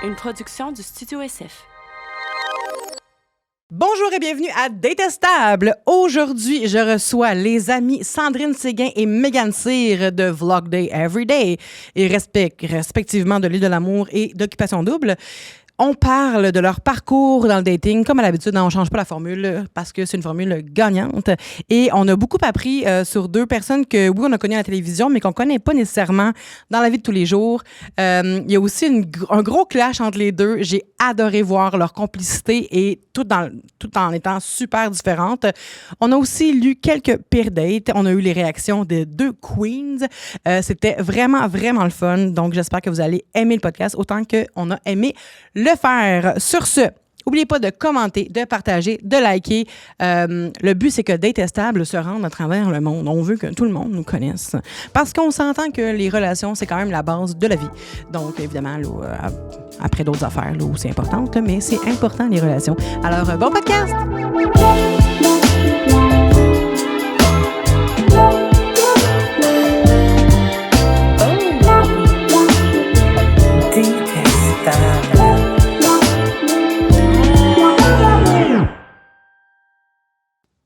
une production du Studio SF. Bonjour et bienvenue à Détestable. Aujourd'hui, je reçois les amis Sandrine Séguin et Mégane Cyr de Vlog Day Everyday et respectivement de l'île de l'amour et d'Occupation Double. On parle de leur parcours dans le dating. Comme à l'habitude, on ne change pas la formule parce que c'est une formule gagnante. Et on a beaucoup appris sur deux personnes que, oui, on a connues à la télévision, mais qu'on ne connaît pas nécessairement dans la vie de tous les jours. Il y a aussi un gros clash entre les deux. J'ai adoré voir leur complicité et tout en étant super différentes. On a aussi lu quelques pires dates. On a eu les réactions des deux queens. C'était vraiment, vraiment le fun. Donc, j'espère que vous allez aimer le podcast autant qu'on a aimé le faire. Sur ce, n'oubliez pas de commenter, de partager, de liker. Le but, c'est que Détestable se rende à travers le monde. On veut que tout le monde nous connaisse. Parce qu'on s'entend que les relations, c'est quand même la base de la vie. Donc, évidemment, là, après d'autres affaires là, où c'est important, mais c'est important, les relations. Alors, bon podcast!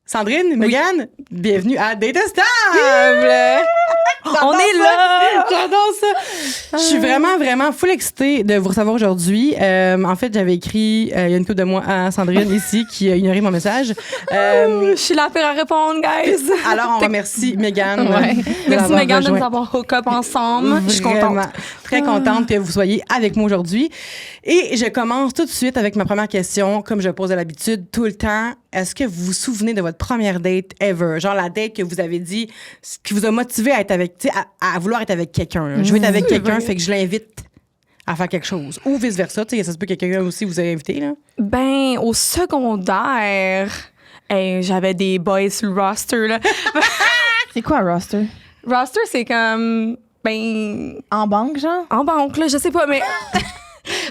Sandrine, Mégane, bienvenue à Détestable! On est là! J'adore ça! Je suis vraiment, vraiment full excitée de vous recevoir aujourd'hui. En fait, j'avais écrit il y a une couple de mois à Sandrine ici qui a ignoré mon message. Je suis là pour répondre, guys! Alors, on remercie Mégane. Ouais. Merci Mégane de nous avoir hook up ensemble. Je suis contente. Très contente que vous soyez avec moi aujourd'hui. Et je commence tout de suite avec ma première question, comme je pose à l'habitude tout le temps. Est-ce que vous vous souvenez de votre première date ever? Genre la date que vous avez dit, qui vous a motivé à être avec, à vouloir être avec quelqu'un. Je veux être avec quelqu'un, fait que je l'invite à faire quelque chose. Ou vice-versa, ça se peut que quelqu'un aussi vous ait invité, là. Ben, au secondaire, j'avais des boys sur le roster, là. C'est quoi un roster? Roster, c'est comme, ben... En banque, genre? En banque, là, je sais pas, mais...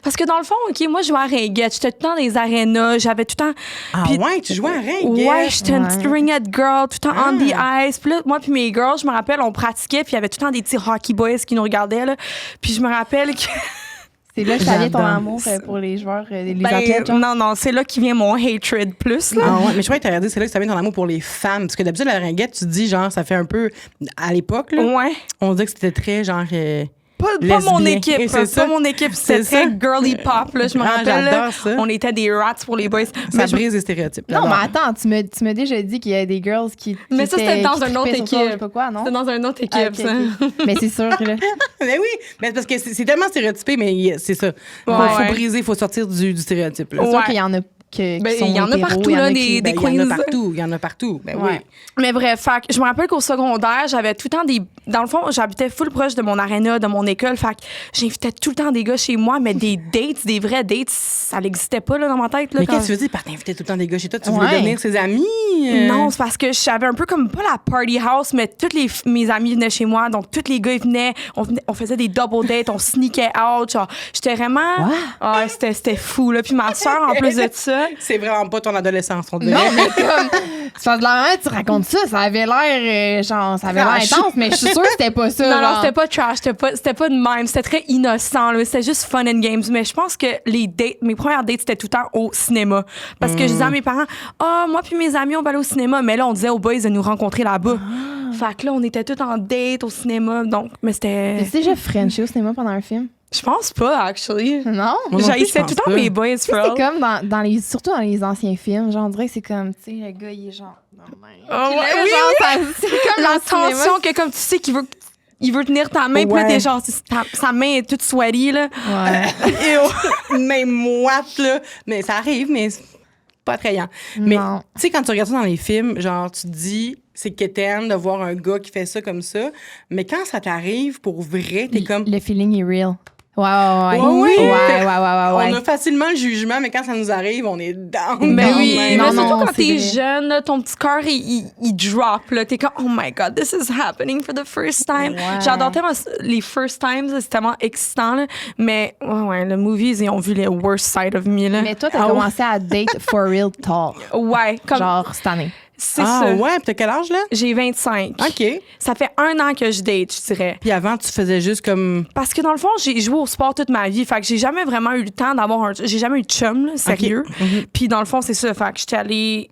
Parce que dans le fond, OK, moi, je jouais à ringuette. J'étais tout le temps dans les arénas. J'avais tout le temps... Ah puis, ouais, tu jouais à ringuette? Ouais, j'étais une petite ringette girl, tout le temps on the ice. Puis là, moi puis mes girls, je me rappelle, on pratiquait, puis il y avait tout le temps des petits hockey boys qui nous regardaient, là. Puis je me rappelle que... C'est là que ça vient ton amour pour les joueurs, les athlètes, genre? Non, c'est là qui vient mon hatred plus, là. Ah ouais, mais je crois que t'as regardé, c'est là que ça vient ton amour pour les femmes. Parce que d'habitude, la ringuette, tu te dis, genre, ça fait un peu... À l'époque, là, ouais. On dit que c'était très, genre... Pas mon équipe, pas mon équipe, c'était très girly pop, là, je me rappelle. J'adore ça. On était des rats pour les boys. Ça brise les stéréotypes. Non, mais attends, tu m'as déjà dit qu'il y a des girls qui mais ça, c'était dans une autre équipe. Je sais pas quoi, non? C'était dans une autre équipe, ça. Mais c'est sûr que là... Mais oui, mais parce que c'est tellement stéréotypé, mais c'est ça. Faut briser, il faut sortir du stéréotype. C'est sûr qu'il y en a il y en a partout, là, des queens. Il y en a partout. Ben oui. Mais bref, je me rappelle qu'au secondaire, j'avais tout le temps des... Dans le fond, j'habitais full proche de mon aréna, de mon école. Fait que j'invitais tout le temps des gars chez moi, mais des dates, des vrais dates, ça n'existait pas là, dans ma tête. Là, mais qu'est-ce que tu veux dire par t'inviter tout le temps des gars chez toi? Tu voulais devenir ses amis? Non, c'est parce que j'avais un peu comme, pas la party house, mais mes amis venaient chez moi. Donc, tous les gars, ils venaient. On faisait des double dates, on sneakait out. Genre, j'étais vraiment... Ah, c'était fou, là. Puis ma soeur, en plus de ça... C'est vraiment pas ton adolescence, on dirait. Non, mais comme... C'est parce que la manière tu racontes ça, ça avait l'air... genre, ça avait l'air intense, mais je suis sûre que c'était pas ça. Non, c'était pas trash, c'était pas de même. C'était très innocent, là. C'était juste fun and games. Mais je pense que mes premières dates, c'était tout le temps au cinéma. Parce que je disais à mes parents, moi puis mes amis, on va aller au cinéma. Mais là, on disait aux boys de nous rencontrer là-bas. Fait que là, on était tous en date au cinéma. Donc, mais c'était... T'as déjà Frenché au cinéma pendant un film? Je pense pas, actually. Non? J'haïssais tout le temps mes boys, c'est comme surtout dans les anciens films. Genre, on dirait que c'est comme, tu sais, le gars, il est genre... C'est comme la tension que, comme tu sais, il veut tenir ta main, puis là, t'es genre, sa main est toute sweaty, là. Ouais. Même moite, là. Mais ça arrive, mais c'est pas attrayant. Mais, tu sais, quand tu regardes ça dans les films, genre, tu te dis, c'est quétaine de voir un gars qui fait ça comme ça. Mais quand ça t'arrive, pour vrai, t'es comme... Le feeling est real. Ouais. Ouais. On a facilement le jugement, mais quand ça nous arrive, on est down. Mais oui, mais surtout quand t'es vrai. jeune, là, ton petit cœur, il drop. Là. T'es comme, oh my God, this is happening for the first time. Ouais. J'adore tellement les first times, c'est tellement excitant. Là. Mais le movies, ils ont vu les worst side of me. Là. Mais toi, t'as commencé à date for real tall. Ouais. Genre cette année. C'est Ah ça. ouais, puis t'as quel âge, là? J'ai 25. OK. Ça fait 1 an que je date, je dirais. Puis avant, tu faisais juste comme... Parce que dans le fond, j'ai joué au sport toute ma vie. Fait que j'ai jamais vraiment eu le temps d'avoir un... J'ai jamais eu de chum, là, sérieux. Puis dans le fond, c'est ça. Fait que j'étais allée...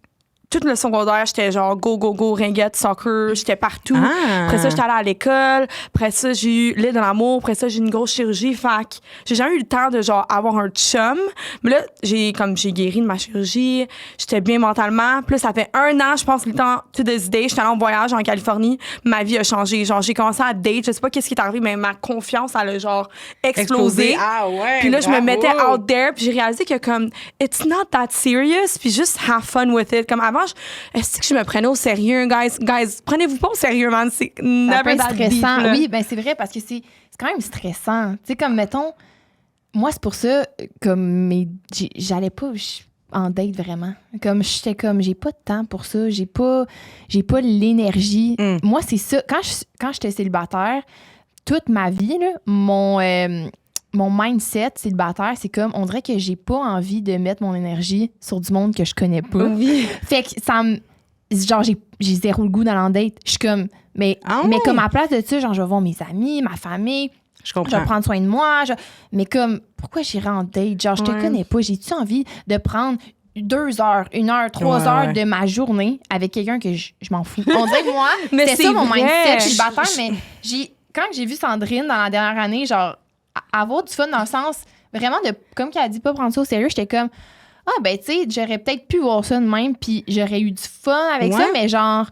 Tout le secondaire, j'étais genre go, ringuette, soccer, j'étais partout. Ah. Après ça, j'étais allée à l'école. Après ça, j'ai eu l'île de l'amour. Après ça, j'ai eu une grosse chirurgie. Fait que j'ai jamais eu le temps de genre avoir un chum. Mais là, j'ai guéri de ma chirurgie. J'étais bien mentalement. Puis là, ça fait 1 an, je pense, le temps to this day. J'étais allée en voyage en Californie. Ma vie a changé. Genre, j'ai commencé à date. Je sais pas qu'est-ce qui est arrivé, mais ma confiance, elle a genre explosé. Ah ouais, Puis là, je me bravo. mettais out there. Puis j'ai réalisé que comme, it's not that serious. Puis juste have fun with it. Comme avant, est-ce que je me prenais au sérieux, guys? Guys, prenez-vous pas au sérieux, man. C'est never that deep, stressant. là. Oui, ben c'est vrai parce que c'est quand même stressant. Tu sais, comme mettons, moi, c'est pour ça, comme j'allais pas en date vraiment. Comme j'étais comme, j'ai pas de temps pour ça. J'ai pas l'énergie. Moi, c'est ça. Quand j'étais célibataire, toute ma vie, là, mon mindset célibataire, c'est comme, on dirait que j'ai pas envie de mettre mon énergie sur du monde que je connais pas. Oui. Fait que ça me... Genre, j'ai zéro le goût d'aller en date. Je suis comme... Mais comme à la place de ça, genre, je vais voir mes amis, ma famille. Je Je comprends. vais prendre soin de moi. Mais comme, pourquoi j'irais en date? Genre, je te connais pas. J'ai-tu envie de prendre 2 heures, 1 heure, 3 heures de ma journée avec quelqu'un que je m'en fous? On dirait que moi, Mais c'était c'est ça mon vrai. mindset célibataire. Mais quand j'ai vu Sandrine dans la dernière année, genre, avoir du fun dans le sens vraiment de, comme qu'elle a dit, pas prendre ça au sérieux, j'étais comme, ben, tu sais, j'aurais peut-être pu voir ça de même, puis j'aurais eu du fun avec ça, mais genre,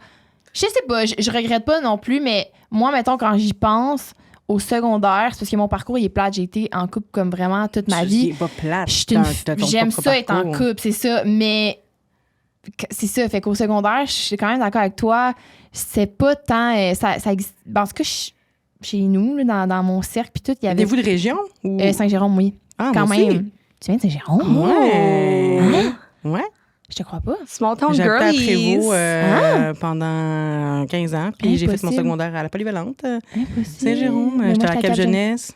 je sais pas, je regrette pas non plus, mais moi, mettons, quand j'y pense, au secondaire, c'est parce que mon parcours, il est plate, j'ai été en couple comme vraiment toute ma vie. C'est pas plate. J'aime ça être en couple, c'est ça, mais c'est ça, fait qu'au secondaire, je suis quand même d'accord avec toi, c'est pas tant, ça existe, en tout cas, chez nous, là, dans mon cercle, puis tout, il y avait... Êtes-vous de région? Ou... Saint-Jérôme, oui. Ah, quand moi même. aussi. Tu viens de Saint-Jérôme? Ouais. Hein? Ouais. Je te crois pas. Small town J'habitais à girlies. Prévost pendant 15 ans, puis j'ai fait mon Impossible. secondaire à la Polyvalente. Impossible. Saint-Jérôme, Mais j'étais moi, à la Cap Jeunesse.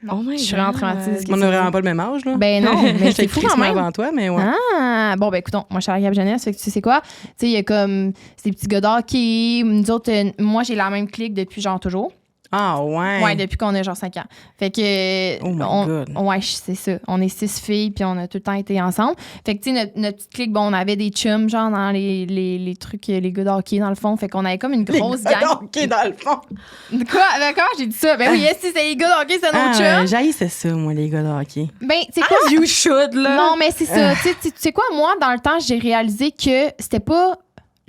Oh my Je suis vraiment God. traumatisée. On n'a vraiment pas le même âge, là. Ben non, mais c'est fou quand crissement même. avant toi, mais ouais. Ah, bon, ben écoutons, moi, je suis à la Cap Jeunesse, fait que tu sais quoi? Tu sais, il y a comme ces petits gars d'hockey. Nous autres, moi, j'ai la même clique depuis genre toujours. Ah, ouais. Ouais, depuis qu'on a genre 5 ans. Fait que. Oh my God. Ouais, c'est ça. On est 6 filles, puis on a tout le temps été ensemble. Fait que, tu sais, notre petite clique, bon, on avait des chums, genre, dans les trucs, les gars de hockey, dans le fond. Fait qu'on avait comme une grosse gang. OK, dans le fond. Quoi? Ben, comment j'ai dit ça? Ben oui, si c'est les gars de hockey, c'est nos chums. J'haïssais ça, moi, les gars de hockey. Ben, tu sais quoi? You should, là. Non, mais c'est ça. Tu sais quoi? Moi, dans le temps, j'ai réalisé que c'était pas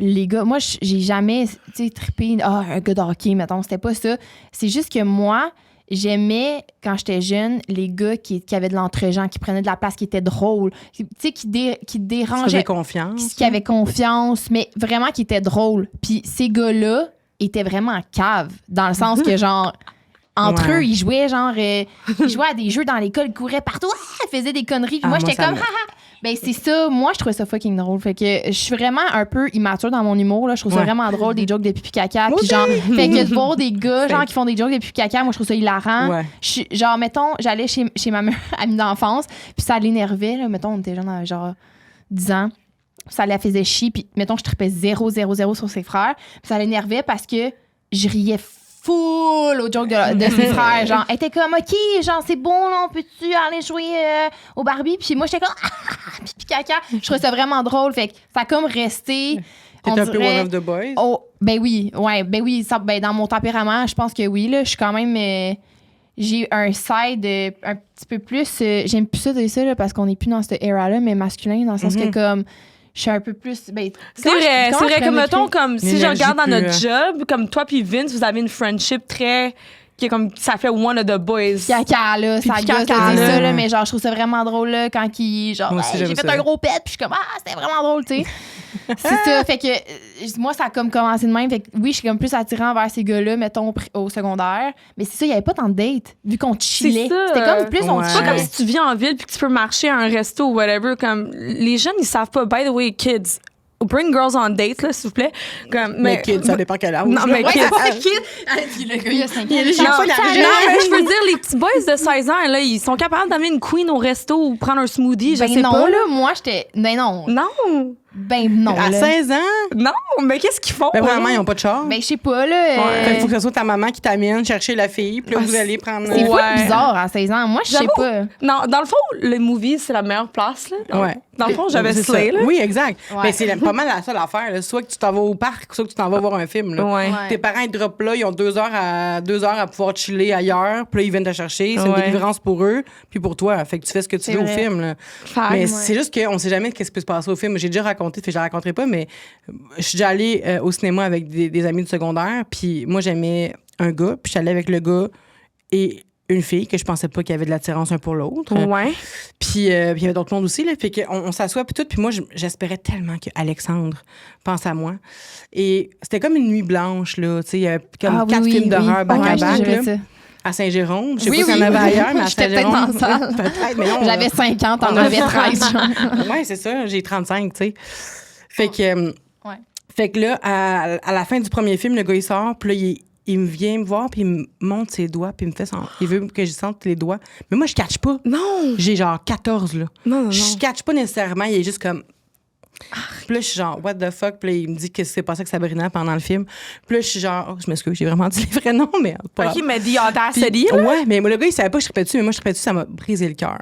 les gars. Moi, j'ai jamais, tu sais, trippé. Un gars de hockey, mettons. C'était pas ça. C'est juste que moi, j'aimais, quand j'étais jeune, les gars qui avaient de l'entre-gens, qui prenaient de la place, qui étaient drôles. Tu sais, qui dérangeaient. J'avais confiance. Qui avaient confiance, mais vraiment qui étaient drôles. Puis ces gars-là étaient vraiment en cave, dans le sens que, genre, entre eux, ils jouaient, genre, ils jouaient à des jeux dans l'école, ils couraient partout, ils faisaient des conneries. Puis moi, j'étais comme, haha. Ben, c'est ça. Moi, je trouvais ça fucking drôle. Fait que je suis vraiment un peu immature dans mon humour, là. Je trouve ça vraiment drôle, des jokes de pipi caca. Puis genre, fait que de voir des gars, genre, qui font des jokes de pipi caca, moi, je trouve ça hilarant. Ouais. Genre, mettons, j'allais chez ma meilleure amie d'enfance, puis ça l'énervait, là. Mettons, on était genre 10 ans. Ça la faisait chier, puis mettons, je tripais 0 sur ses frères. Puis ça l'énervait parce que je riais full aux jokes de ses frères. Genre, elle était comme, OK, genre, c'est bon, là, on peut-tu aller jouer au Barbie? Puis moi, j'étais comme, pipi caca. Je trouvais ça vraiment drôle. Fait que ça a comme resté. T'es un peu one of the boys. Oh, ben oui, ouais, ben oui. Ça, ben dans mon tempérament, je pense que oui, là. Je suis quand même. J'ai un side un petit peu plus. J'aime plus ça dire ça, là, parce qu'on n'est plus dans cette era-là, mais masculin, dans le sens que, comme. Je suis un peu plus. Ben, C'est vrai, comme mettons, comme si je L'énergie regarde dans plus, notre job, comme toi puis Vince, vous avez une friendship très. Qui est comme. Ça fait one of the boys. Caca, là, ça Puis gosse de caca, dire là. ça, là, mais genre, je trouve ça vraiment drôle, là, quand il. Genre, Moi aussi, j'ai j'aime fait ça. un gros pet, puis je suis comme, c'était vraiment drôle, tu sais. C'est ça, fait que moi, ça a comme commencé de même. Fait que oui, je suis comme plus attirant vers ces gars-là, mettons, au secondaire. Mais c'est ça, il n'y avait pas tant de dates, vu qu'on chillait. C'est ça. C'était comme plus, on Ouais. C'est pas chillait. comme si tu vis en ville puis que tu peux marcher à un resto ou whatever. Comme les jeunes, ils savent pas. By the way, kids, bring girls on date, là, s'il vous plaît. Comme, Mais kids, ça dépend quel âge. Non, mais Ouais, kids. ça fait kid. Le gars, il a 5 ans. J'ai Non, pas d'argent. non, mais je veux dire, les petits boys de 16 ans, là, ils sont capables d'amener une queen au resto ou prendre un smoothie, je Ben sais non, pas. là, moi, j'étais. Ben non. Non. Ben non, À là. 16 ans? Non, mais qu'est-ce qu'ils font? Ben, vraiment, hein? ils n'ont pas de char. Ben, je sais pas, là. Fait qu'il faut que ce soit ta maman qui t'amène chercher la fille, puis là, vous allez prendre... C'est Ouais. full bizarre à 16 ans. Moi, je sais J'avoue. pas. Non, dans le fond, le movie, c'est la meilleure place. Là. Ouais. Dans le fond, j'avais C'est Slay. ça. Là. Oui, exact. Ouais. Mais c'est pas mal la seule affaire. Là. Soit que tu t'en vas au parc, soit que tu t'en vas voir un film. Là. Ouais. Ouais. Tes parents, ils droppent là, ils ont 2 heures à pouvoir chiller ailleurs, puis là, ils viennent te chercher. C'est une Ouais. délivrance pour eux, puis pour toi. Fait que tu fais ce que tu C'est veux au vrai. film. Là. Fait, Mais ouais. c'est juste qu'on sait jamais qu'est-ce qui peut se passer au film. J'ai déjà raconté, je ne la raconterai pas, mais je suis déjà allée au cinéma avec des amis du secondaire, puis moi, j'aimais un gars, puis je suis allée avec le gars et une fille que je pensais pas qu'il y avait de l'attirance un pour l'autre. Ouais. Puis il y avait d'autres mondes aussi, là. Fait qu'on s'assoit, puis tout. Puis moi, j'espérais tellement que Alexandre pense à moi. Et c'était comme une nuit blanche, là. Tu sais, il y avait comme 4 films d'horreur back-à-back, Ouais, là, ça. à Saint-Jérôme. Je sais Oui, pas s'il y en oui. avait ailleurs, mais à J'étais peut-être Saint-Jérôme. dans la salle. Peut-être, mais non. J'avais 50, on t'en a- avais 13, genre. Ouais, c'est ça. J'ai 35, tu sais. Fait que, Ouais. fait que là, à la fin du premier film, le gars, il sort, puis là, il me vient me voir, puis il me montre ses doigts, puis il me fait il veut que je sente les doigts. Mais moi, je catch pas. Non. J'ai genre 14, là. Non. Je catch pas nécessairement, il est juste comme. Puis là, je suis genre, what the fuck? Puis là, il me dit que c'est passé avec Sabrina pendant le film. Puis là, je suis genre, oh, je m'excuse, j'ai vraiment dit les vrais noms, mais pas OK, mais The Puis- Audacity. là. ouais, mais moi, le gars, il savait pas que je tripais dessus, mais moi, je tripais dessus, ça m'a brisé le cœur.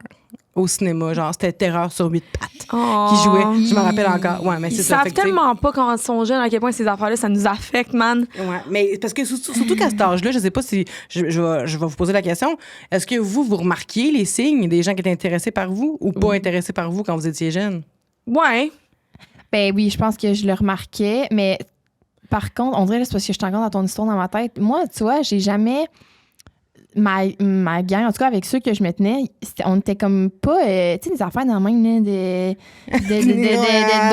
Au cinéma, genre, c'était Terreur sur 8 pattes qui jouait. Je me rappelle encore. Ouais, mais Ils c'est ça. savent Fait que, tu sais, tellement pas quand ils sont jeunes à quel point ces affaires-là, ça nous affecte, man. ouais, mais parce que surtout qu'à cet âge-là, je sais pas si je vais vous poser la question. Est-ce que vous remarquiez les signes des gens qui étaient intéressés par vous ou pas intéressés par vous quand vous étiez jeune? Ouais. Ben oui, je pense que je le remarquais, mais par contre, on dirait que c'est parce que je suis encore dans ton histoire dans ma tête. Moi, tu vois, j'ai jamais. Ma gang, en tout cas avec ceux que je me tenais, on était comme pas, tu sais, des affaires dans la main là, de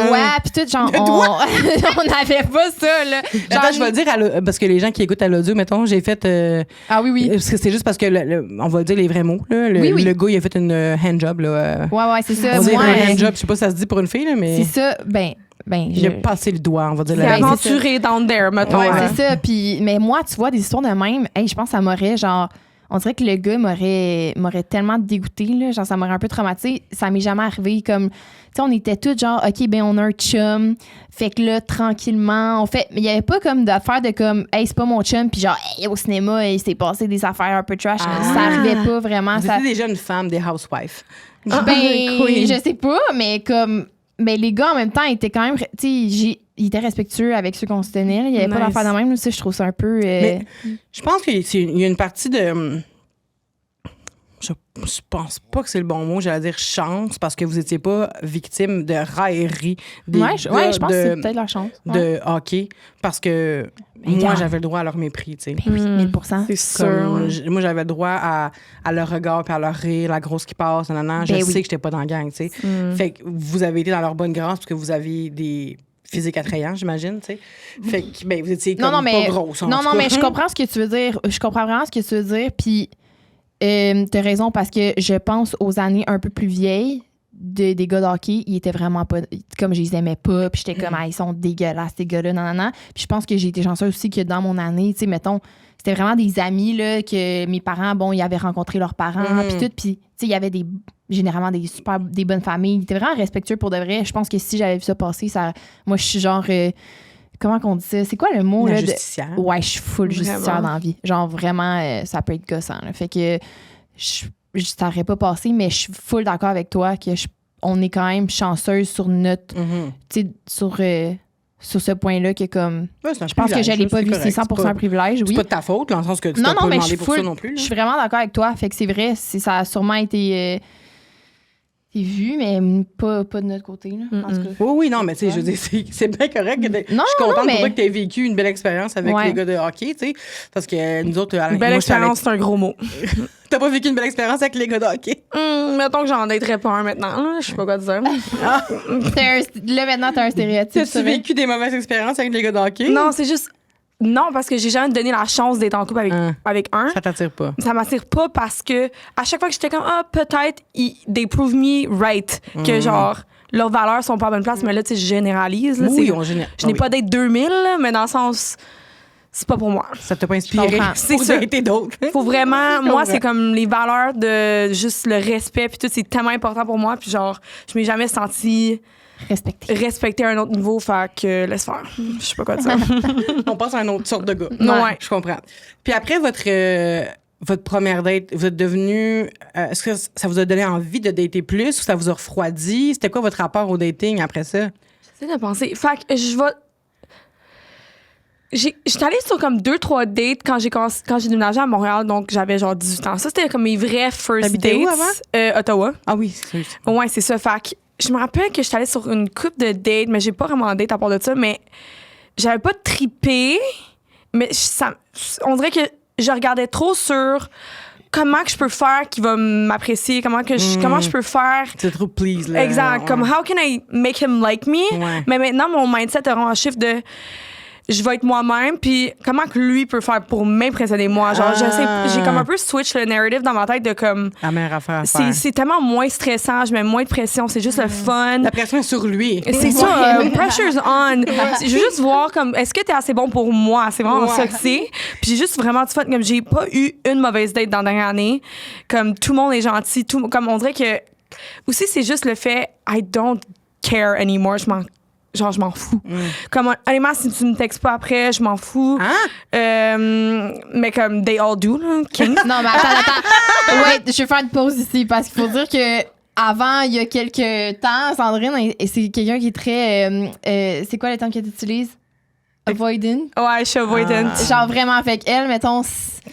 doigts, puis tout, genre, on n'avait pas ça, là. Genre, Attends, je vais le dire, parce que les gens qui écoutent à l'audio, mettons, j'ai fait... ah oui, oui. parce que c'est juste parce que, on va dire les vrais mots, là. Oui, oui. Le gars, il a fait une handjob, là. Ouais, c'est ça. On va dire Moi, un handjob, je sais pas si ça se dit pour une fille, là, mais... c'est ça, ben Il a passé le doigt, on va dire. C'est Ben, c'est aventuré down there, mettons. Ouais, Ouais. c'est ça. Puis, mais moi, tu vois, des histoires de même, hey, je pense que ça m'aurait, genre, on dirait que le gars m'aurait tellement dégoûté, là, genre, ça m'aurait un peu traumatisé. Ça m'est jamais arrivé. Comme, tu sais, on était tous genre, OK, ben, on a un chum. Fait que là, tranquillement, on fait. Mais il y avait pas comme d'affaire de comme, hey, c'est pas mon chum, puis genre, hey, au cinéma, il s'est passé des affaires un peu trash. Ah. Ça arrivait pas vraiment. Vous Ça... étiez des jeunes femmes, des housewives. Ben, Queen. je sais pas, mais comme. Mais les gars, en même temps, étaient quand même. Tu sais, ils étaient respectueux avec ceux qu'on se tenait. Là. Il y avait pas Nice. d'affaire de même. Ça, je trouve ça un peu. Mais je pense qu'il y a une partie de... Je pense pas que c'est le bon mot, j'allais dire chance, parce que vous étiez pas victime de raillerie des ouais, je gars pense que c'est peut-être leur chance. Ouais. de hockey, parce que moi, regarde. j'avais le droit à leur mépris, tu sais. Ben oui, 1000%. C'est sûr. Comme, ouais. moi, j'avais le droit à leur regard puis à leur rire, la grosse qui passe, nanana. Je Ben sais oui. que j'étais pas dans la gang, tu sais. Fait que vous avez été dans leur bonne grâce parce que vous aviez des physiques attrayants, j'imagine, tu sais. Fait que, ben, vous étiez comme pas grosse, en tout cas. mais je comprends ce que tu veux dire. Je comprends vraiment ce que tu veux dire. Puis, t'as raison parce que je pense aux années un peu plus vieilles des gars de hockey. Ils étaient vraiment pas. Comme je les aimais pas. Puis j'étais comme, ah, ils sont dégueulasses, ces gars-là, nanana. Puis je pense que j'ai été chanceuse aussi que dans mon année, tu sais, mettons, c'était vraiment des amis, là, que mes parents, bon, ils avaient rencontré leurs parents, puis tout. Puis, tu sais, il y avait généralement des bonnes familles. Ils étaient vraiment respectueux pour de vrai. Je pense que si j'avais vu ça passer, moi, je suis genre. Comment qu'on dit ça? C'est quoi le mot? La Là, justicière. Ouais, je suis full Vraiment. justicière dans la vie. Genre, vraiment, ça peut être gossant. Là. Fait que ça n'aurait pas passé, mais je suis full d'accord avec toi que on est quand même chanceuse sur notre... Tu sais, sur ce point-là que comme... Ouais, c'est un Je pense que je privilège, l'ai pas c'est vu, c'est correct. 100% un privilège, C'est oui. pas de ta faute, dans le sens que tu t'as Non, pas mais je demandé suis pour full... ça non plus. Je là. suis vraiment d'accord avec toi. Fait que c'est vrai, ça a sûrement été... c'est vu, mais pas de notre côté. Là, en tout cas. Oui, non, mais tu sais, je veux dire, c'est bien correct. Je suis non, contente mais- pour toi que tu aies vécu une belle expérience avec Ouais. les gars de hockey, tu sais. Parce que nous autres, Une belle moi, j'étais expérience, c'est un gros mot. T'as pas vécu une belle expérience avec les gars de hockey? Mettons que j'en daterais pas un maintenant. Là. Je sais pas quoi dire. Là, maintenant, t'as un stéréotype. T'as-tu c'est vrai. vécu des mauvaises expériences avec les gars de hockey? Non, c'est juste... Non, parce que j'ai jamais donné la chance d'être en couple avec un. Ça t'attire pas. Ça m'attire pas parce que à chaque fois que j'étais comme peut-être they prove me right que genre leurs valeurs sont pas à bonne place, mais là tu sais je généralise là, Oui, c'est- on génère. je n'ai pas d'être 2000 là, mais dans le sens c'est pas pour moi. Ça t'a pas inspiré. comprends. C'est pour ça. dater d'autres. Faut vraiment Je moi comprends. c'est comme les valeurs de juste le respect puis tout c'est tellement important pour moi puis genre je m'ai jamais senti respecter à un autre niveau, fait que laisse faire. Je sais pas quoi dire. On passe à une autre sorte de gars. Ouais. Je comprends. Puis après votre première date, vous êtes devenu... est-ce que ça vous a donné envie de dater plus ou ça vous a refroidi? C'était quoi votre rapport au dating après ça? J'essaie de penser. Fait que j'étais allée sur comme 2-3 dates quand j'ai déménagé à Montréal, donc j'avais genre 18 ans. Ça, c'était comme mes vrais first T'habitais dates. où avant? Ottawa. Ah oui, c'est ça. Ouais, c'est ça. Fait que je me rappelle que j'étais allée sur une couple de dates, mais j'ai pas vraiment de date à part de ça, mais j'avais pas trippé, mais on dirait que je regardais trop sur comment que je peux faire qu'il va m'apprécier, comment je peux faire. C'est trop please, là. Exact. Ouais. Comme, how can I make him like me? Ouais. Mais maintenant, mon mindset rend un chiffre de je vais être moi-même, puis comment que lui peut faire pour m'impressionner moi. Genre, j'ai comme un peu switch le narrative dans ma tête de comme. La meilleure affaire à faire. C'est tellement moins stressant, je mets moins de pression, c'est juste le fun. La pression est sur lui. C'est ça, pressure's on. Je veux juste voir comme, est-ce que t'es assez bon pour moi? C'est vraiment ça que c'est. Puis j'ai juste vraiment du fun. Comme j'ai pas eu une mauvaise date dans la dernière année. Comme tout le monde est gentil. Comme on dirait que. Aussi, c'est juste le fait, I don't care anymore. Je m'en fous. Comme, honnêtement, si tu me textes pas après, je m'en fous. Mais comme, they all do, là, king. Non, mais attends. Ouais, je vais faire une pause ici parce qu'il faut dire que avant, il y a quelques temps, Sandrine, et c'est quelqu'un qui est très... c'est quoi le terme que tu utilises? Avoidant? Ouais, je suis avoidant. Genre vraiment avec elle, mettons...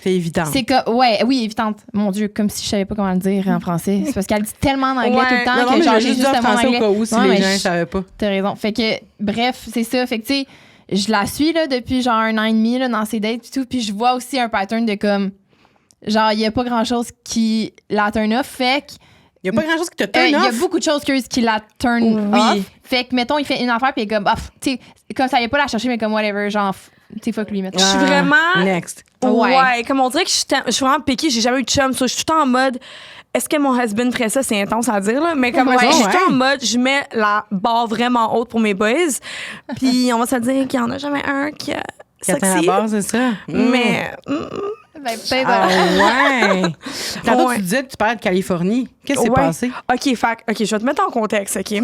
C'est évident. C'est comme... Ouais, oui, évitante. Mon Dieu, comme si je savais pas comment le dire en français. C'est parce qu'elle dit tellement en anglais tout le temps Non, que mais genre j'ai j'ai juste juste dit le en mot en français au anglais. cas où si Ouais, les mais gens ne savaient pas. T'as raison. Fait que, bref, c'est ça. Fait que, tu sais, je la suis là, depuis genre 1 an et demi là, dans ses dates et tout. Puis je vois aussi un pattern de comme. Genre, il y a pas grand chose qui la turn off. Fait que. Il n'y a pas grand-chose qui te turn Il y a off. beaucoup de choses qui la turn off. Fait que, mettons, il fait une affaire, puis il est comme, tu sais, comme ça, il a pas la chercher, mais comme whatever, genre, tu sais, fuck lui, mettons. Je suis vraiment. Next. Ouais, comme on dirait que je suis vraiment piquée, j'ai jamais eu de chum, so je suis tout le temps en mode. Est-ce que mon husband ferait ça? C'est intense à dire, là. Mais comme je suis tout le temps en mode, je mets la barre vraiment haute pour mes boys. Puis on va se dire qu'il y en a jamais un qui a Qui atteint la base, c'est ça? Mais. Ben, peut-être. Ah ouais! Tantôt, Ouais. tu disais que tu parlais de Californie. Qu'est-ce qui s'est passé? OK, je vais te mettre en contexte, OK?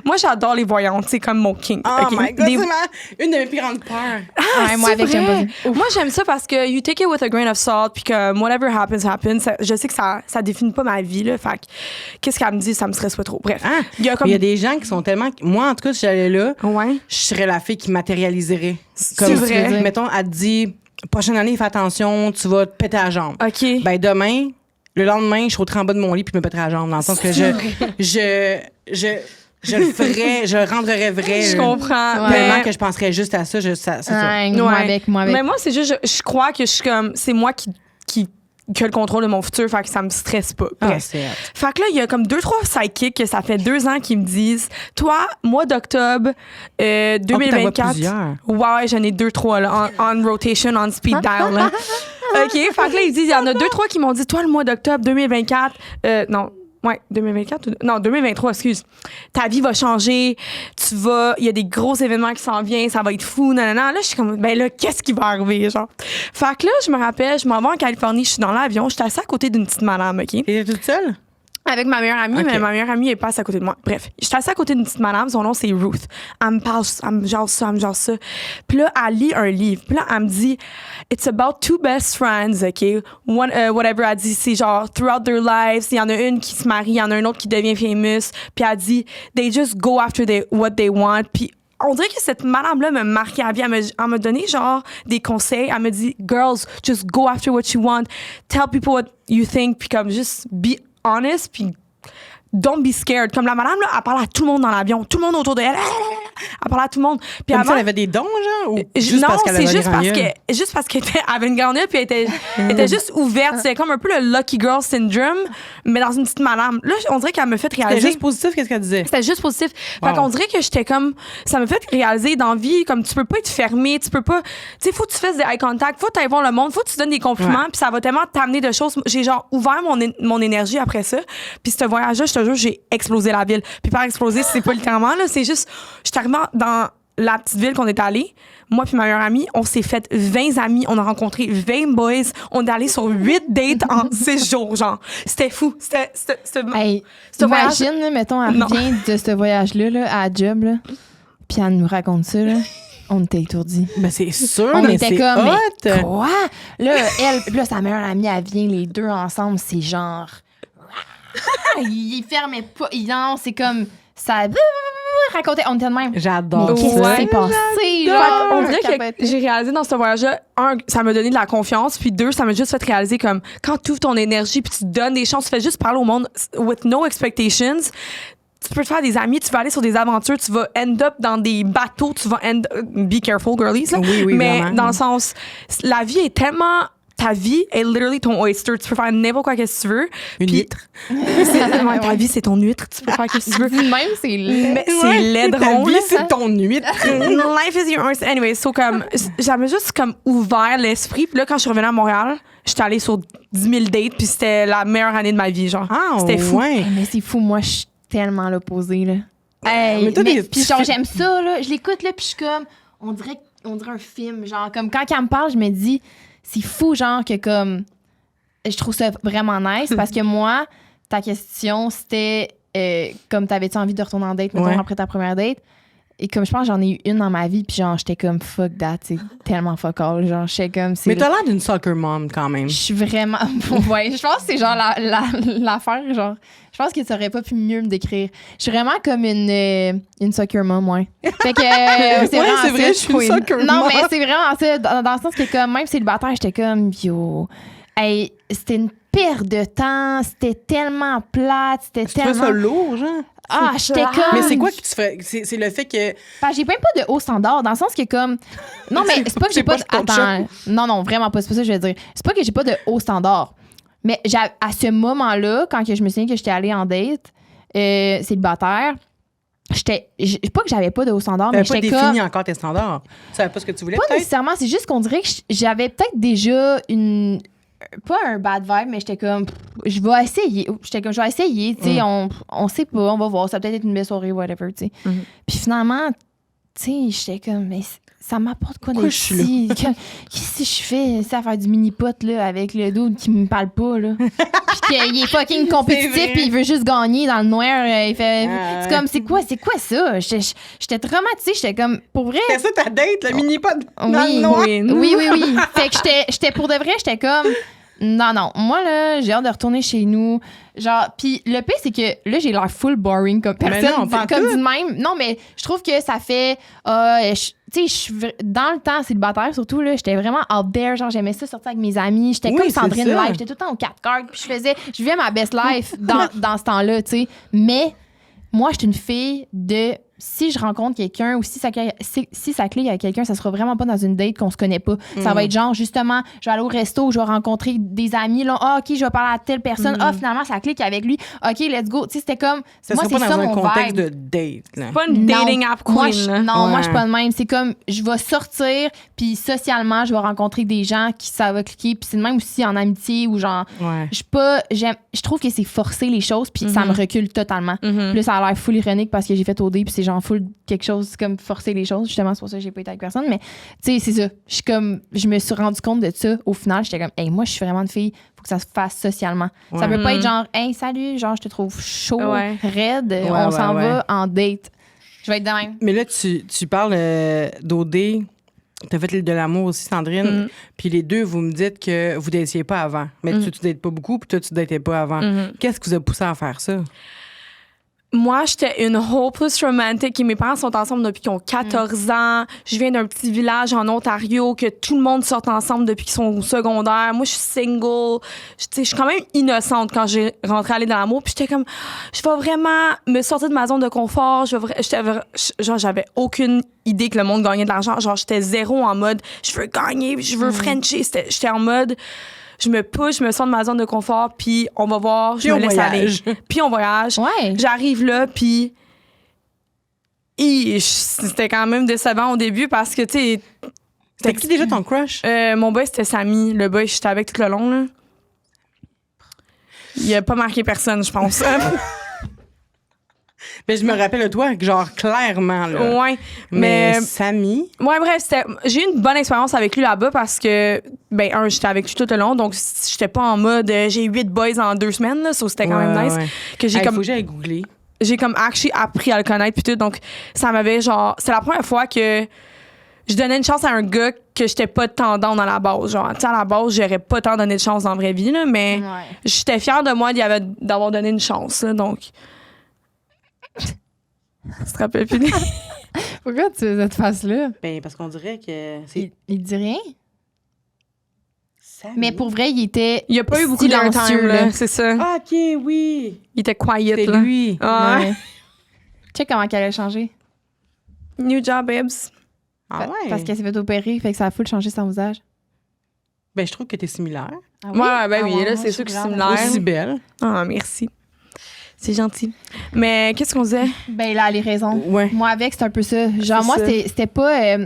Moi, j'adore les voyantes, c'est comme mon king. Oh OK? my God, c'est une de mes plus grandes peurs. Ouais, moi, C'est avec, j'aime vrai? pas ça. Moi, j'aime ça parce que you take it with a grain of salt, puis que whatever happens, happens. Je sais que ça définit pas ma vie, là. Fait que qu'est-ce qu'elle me dit, ça me stresse pas trop. Bref. Il y a des gens qui sont tellement... Moi, en tout cas, si j'allais là, Ouais. je serais la fille qui matérialiserait. C'est vrai? Mettons, elle te dit, prochaine année, fais attention, tu vas te péter la jambe. OK. Ben demain, le lendemain, je sauterai en bas de mon lit puis je me péterai la jambe. Dans le sens que je le ferais, je le rendrais vrai. Je comprends. Tellement Mais- que je penserais juste à ça. C'est ça. Ouais, moi Ouais. avec, moi avec. Mais moi, c'est juste, je crois que je suis comme, c'est moi qui a le contrôle de mon futur, fait que ça me stresse pas. Ah, Bref. c'est hot. Fait que là, il y a comme 2-3 sidekicks que ça fait 2 ans qui me disent, toi, mois d'octobre 2024. plusieurs. Ouais, j'en ai 2-3 là, on rotation, on speed dial. Là. OK, fait que là, ils disent, il y en a 2-3 qui m'ont dit, toi, le mois d'octobre 2024, non. Ouais, 2024 non, 2023, excuse. Ta vie va changer, il y a des gros événements qui s'en viennent, ça va être fou, nanana. Là, je suis comme, ben là, qu'est-ce qui va arriver, genre? Fait que là, je me rappelle, je m'en vais en Californie, je suis dans l'avion, j'étais assise à côté d'une petite madame, OK? T'étais toute seule? Avec ma meilleure amie, Ok. mais ma meilleure amie, elle passe à côté de moi. Bref, j'étais assise à côté d'une petite madame, son nom c'est Ruth. Elle me parle, elle me jase ça. Puis là, elle lit un livre. Puis là, elle me dit, it's about two best friends, OK? Whatever, elle dit, c'est genre, throughout their lives, il y en a une qui se marie, il y en a une autre qui devient famous. Puis elle dit, they just go after what they want. Puis on dirait que cette madame-là me marquait à vie. Elle m'a donné genre des conseils. Elle me dit, girls, just go after what you want. Tell people what you think. Puis comme juste be honest, puis don't be scared. Comme la madame, là, elle parlait à tout le monde dans l'avion. Tout le monde autour d'elle. Elle parlait à tout le monde. Puis Comme avant, ça, elle avait des dons, genre? Ou juste non, parce qu'elle c'est avait juste parce qu'elle avait une grande gueule, puis elle était juste ouverte. C'était comme un peu le lucky girl syndrome, mais dans une petite madame. Là, on dirait qu'elle me fait réaliser. C'était juste positif, qu'est-ce qu'elle disait? C'était juste positif. Wow. Fait qu'on dirait que j'étais comme, ça me fait réaliser dans la vie, comme tu peux pas être fermé, tu peux pas, tu sais, faut que tu fasses des eye contact, faut que tu ailles voir le monde, faut que tu donnes des compliments, Ouais. puis ça va tellement t'amener de choses. J'ai genre ouvert mon énergie après ça, puis ce voyage-là, je te jure, j'ai explosé la ville. Puis par exploser, c'est pas littéralement, là, c'est juste, j'étais arrivée la petite ville qu'on est allé, moi puis ma meilleure amie, on s'est fait 20 amis, on a rencontré 20 boys, on est allé sur 8 dates en 6 jours, genre. C'était fou. Hey, imagine, là, mettons, elle revient de ce voyage-là là, à la job, là, puis elle nous raconte ça, là. On était étourdis. Ben, c'est sûr, on mais était c'est comme, hot. mais quoi? Là, là, sa meilleure amie, elle vient, les deux ensemble, c'est genre... il fermait pas. Non, c'est comme... Ça... racontait, on était de même. J'adore Mais qu'est-ce qui s'est passé, là? On dirait que j'ai réalisé dans ce voyage-là, un, ça m'a donné de la confiance, puis deux, ça m'a juste fait réaliser comme quand tu ouvres ton énergie puis tu te donnes des chances, tu fais juste parler au monde with no expectations. Tu peux te faire des amis, tu vas aller sur des aventures, tu vas end up dans des bateaux, tu vas be careful, girlies. Là. Oui, mais vraiment. dans le sens, la vie est tellement... Ta vie est literally ton oyster. Tu peux faire n'importe quoi que tu veux. Une huître. Ta vie, c'est ton huître. Tu peux faire ce que tu veux. Même, c'est laid. Mais c'est laid drôle. Ta vie, c'est ton huître. Life is your oyster. Anyway, so comme, j'avais juste comme ouvert l'esprit. Puis là, quand je suis revenue à Montréal, j'étais allée sur 10 000 dates. Puis c'était la meilleure année de ma vie, genre. Ah, c'était fou. Ouais. Hey, mais c'est fou, moi, je suis tellement l'opposé, là. Hey, puis genre, j'aime ça, là. Je l'écoute, là, puis je suis comme... On dirait un film. Genre, comme quand elle me parle, je me dis... C'est fou, genre, que comme... Je trouve ça vraiment nice parce que moi, ta question, c'était comme t'avais-tu envie de retourner en date, mettons, après ta première date? Et comme je pense, j'en ai eu une dans ma vie, puis genre, j'étais comme fuck that, c'est tellement fuck all. Genre, j'étais comme. Mais t'as l'air d'une soccer mom quand même. Je suis vraiment. Ouais, je pense que c'est genre l'affaire, genre. Je pense que tu aurais pas pu mieux me décrire. Je suis vraiment comme une soccer mom, ouais. Fait que c'est vraiment c'est vrai, je suis une soccer mom. Non, mais c'est vraiment ça. Dans le sens que comme même célibataire, j'étais comme yo. Hey, c'était une perte de temps, c'était tellement plate, c'était tellement. Tu fais ça lourd, genre. Ah, j'étais comme. Mais c'est quoi qui te ferait. C'est le fait que. Ben, j'ai même pas de haut standard, dans le sens que comme. Non, mais c'est pas que j'ai pas de. Attends. Non, vraiment pas. C'est pas ça que je veux dire. C'est pas que j'ai pas de haut standard. Mais à ce moment-là, quand que je me souviens que j'étais allée en date, célibataire, pas que j'avais pas de haut standard, mais j'étais pas défini encore tes standards. Tu savais pas ce que tu voulais, pas peut-être? nécessairement. C'est juste qu'on dirait que j'avais peut-être déjà une. Pas un bad vibe, mais j'étais comme, je vais essayer. J'étais comme, je vais essayer, tu sais, on sait pas, on va voir, ça va peut-être être une belle soirée, whatever, tu sais. Puis finalement, tu sais, j'étais comme, mais ça m'apporte quoi d'être ici? Qu'est-ce que je fais? C'est à faire du mini-pot, là, avec le dude qui me parle pas, là. Puis qu'il est fucking compétitif, puis il veut juste gagner dans le noir. Il fait, c'est comme, c'est quoi ça? J'étais traumatisée, j'étais comme, pour vrai. C'est ça ta date, le mini-pot dans le noir? Oui. Fait que j'étais pour de vrai, j'étais comme, non. Moi, là, j'ai hâte de retourner chez nous. Genre, puis le pire, c'est que là, j'ai l'air full boring comme personne. Comme du même. Non, mais je trouve que ça fait. Tu sais, dans le temps célibataire, surtout, là, j'étais vraiment out there. Genre, j'aimais ça sortir avec mes amis. J'étais comme Sandrine live. J'étais tout le temps au 4 cards. Puis je vivais ma best life dans ce temps-là, tu sais. Mais moi, je suis une fille de. Si je rencontre quelqu'un ou si ça clique avec quelqu'un, ça sera vraiment pas dans une date qu'on se connaît pas. Ça va être genre, justement, je vais aller au resto, je vais rencontrer des amis, là, OK, je vais parler à telle personne, finalement, ça clique avec lui, OK, let's go. Tu sais, c'était comme, ça moi, serait c'est pas ça dans un mon contexte vibe. de date, là. C'est pas une dating app queen, moi, je suis pas de même. C'est comme, je vais sortir, puis socialement, je vais rencontrer des gens qui ça va cliquer, puis c'est de même aussi en amitié ou genre, je trouve que c'est forcer les choses, puis ça me recule totalement. Puis là, ça a l'air full ironique parce que j'ai fait OD, puis c'est genre full quelque chose comme forcer les choses. Justement, c'est pour ça que j'ai pas été avec personne. Mais, tu sais, c'est ça. Je me suis rendu compte de ça. Au final, j'étais comme, hey, moi, je suis vraiment une fille. Faut que ça se fasse socialement. Ouais. Ça peut pas être genre, hey, salut, genre, je te trouve chaud, raide. On s'en va en date. Je vais être de même. Mais là, tu parles d'OD. T'as fait l'île de l'amour aussi, Sandrine. Puis les deux, vous me dites que vous datiez pas avant. Mais tu dates pas beaucoup, puis toi, tu datais pas avant. Qu'est-ce qui vous a poussé à faire ça? Moi, j'étais une hopeless romantic et mes parents sont ensemble depuis qu'ils ont 14 ans. Je viens d'un petit village en Ontario que tout le monde sort ensemble depuis qu'ils sont au secondaire. Moi, je suis single. Je suis quand même innocente quand j'ai rentré à l'île de l'amour. Puis j'étais comme, je vais vraiment me sortir de ma zone de confort. Genre, j'avais aucune idée que le monde gagnait de l'argent. Genre, j'étais zéro en mode, je veux gagner, je veux frencher. J'étais en mode... Je me push, je me sors de ma zone de confort, puis on va voir, je me laisse aller. Puis on voyage. Ouais. J'arrive là, puis c'était quand même décevant au début parce que, tu sais... C'était qui déjà ton crush? Mon boy, c'était Samy. Le boy, j'étais avec tout le long, là. Il a pas marqué personne, je pense. Mais je me rappelle de toi, genre, clairement, là. Ouais. Mais Samy... Ouais, bref, j'ai eu une bonne expérience avec lui là-bas parce que, j'étais avec lui tout le long, donc j'étais pas en mode j'ai 8 boys en 2 semaines, là, so c'était quand même nice. Ouais. Que Faut que j'aille googler. J'ai comme actually appris à le connaître, puis tout, donc ça m'avait genre. C'est la première fois que je donnais une chance à un gars que j'étais pas tant dans la base. Genre, tu sais, à la base, j'aurais pas tant donné de chance dans la vraie vie, là, mais j'étais fière de moi d'avoir donné une chance, là, donc. Tu te rappelles plus? Pourquoi tu fais cette face-là? Ben, parce qu'on dirait que Il dit rien? Samy. Mais pour vrai, il était. Il y a pas eu beaucoup de silencieux, time, là, c'est ça. Ah, OK, oui. Il était quiet, C'est là. lui. Ah. Ouais. Check comment elle a changé. New job, babes. Ah ouais? Parce qu'elle s'est fait opérer, fait que ça a full changé son visage. Ben, je trouve que t'es similaire. Ah Oui, là, c'est sûr que je suis similaire. Aussi belle. Ah, merci. C'est gentil. Mais qu'est-ce qu'on disait? Ben là, les raisons. Ouais. Moi, avec, c'est un peu ça. Genre, C'est moi, ça. c'était pas.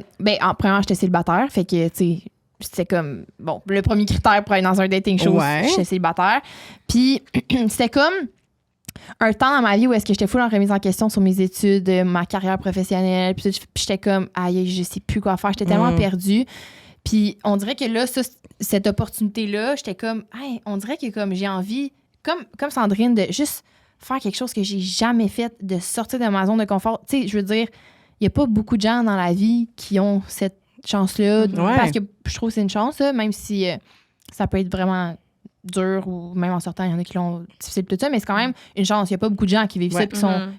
En première, j'étais célibataire. Fait que, tu sais, c'était comme. Bon, le premier critère pour aller dans un dating show, Ouais. j'étais célibataire. Puis, c'était comme un temps dans ma vie où est-ce que j'étais full en remise en question sur mes études, ma carrière professionnelle. Puis j'étais comme, aïe, je sais plus quoi faire. J'étais tellement perdue. Puis, on dirait que là, cette opportunité-là, j'étais comme, hey, on dirait que comme j'ai envie, comme Sandrine, de juste faire quelque chose que j'ai jamais fait, de sortir de ma zone de confort. Tu sais, je veux dire, il n'y a pas beaucoup de gens dans la vie qui ont cette chance-là. Ouais. Parce que je trouve que c'est une chance, là, même si ça peut être vraiment dur ou même en sortant, il y en a qui l'ont difficile tout ça, mais c'est quand même une chance. Il n'y a pas beaucoup de gens qui vivent ça et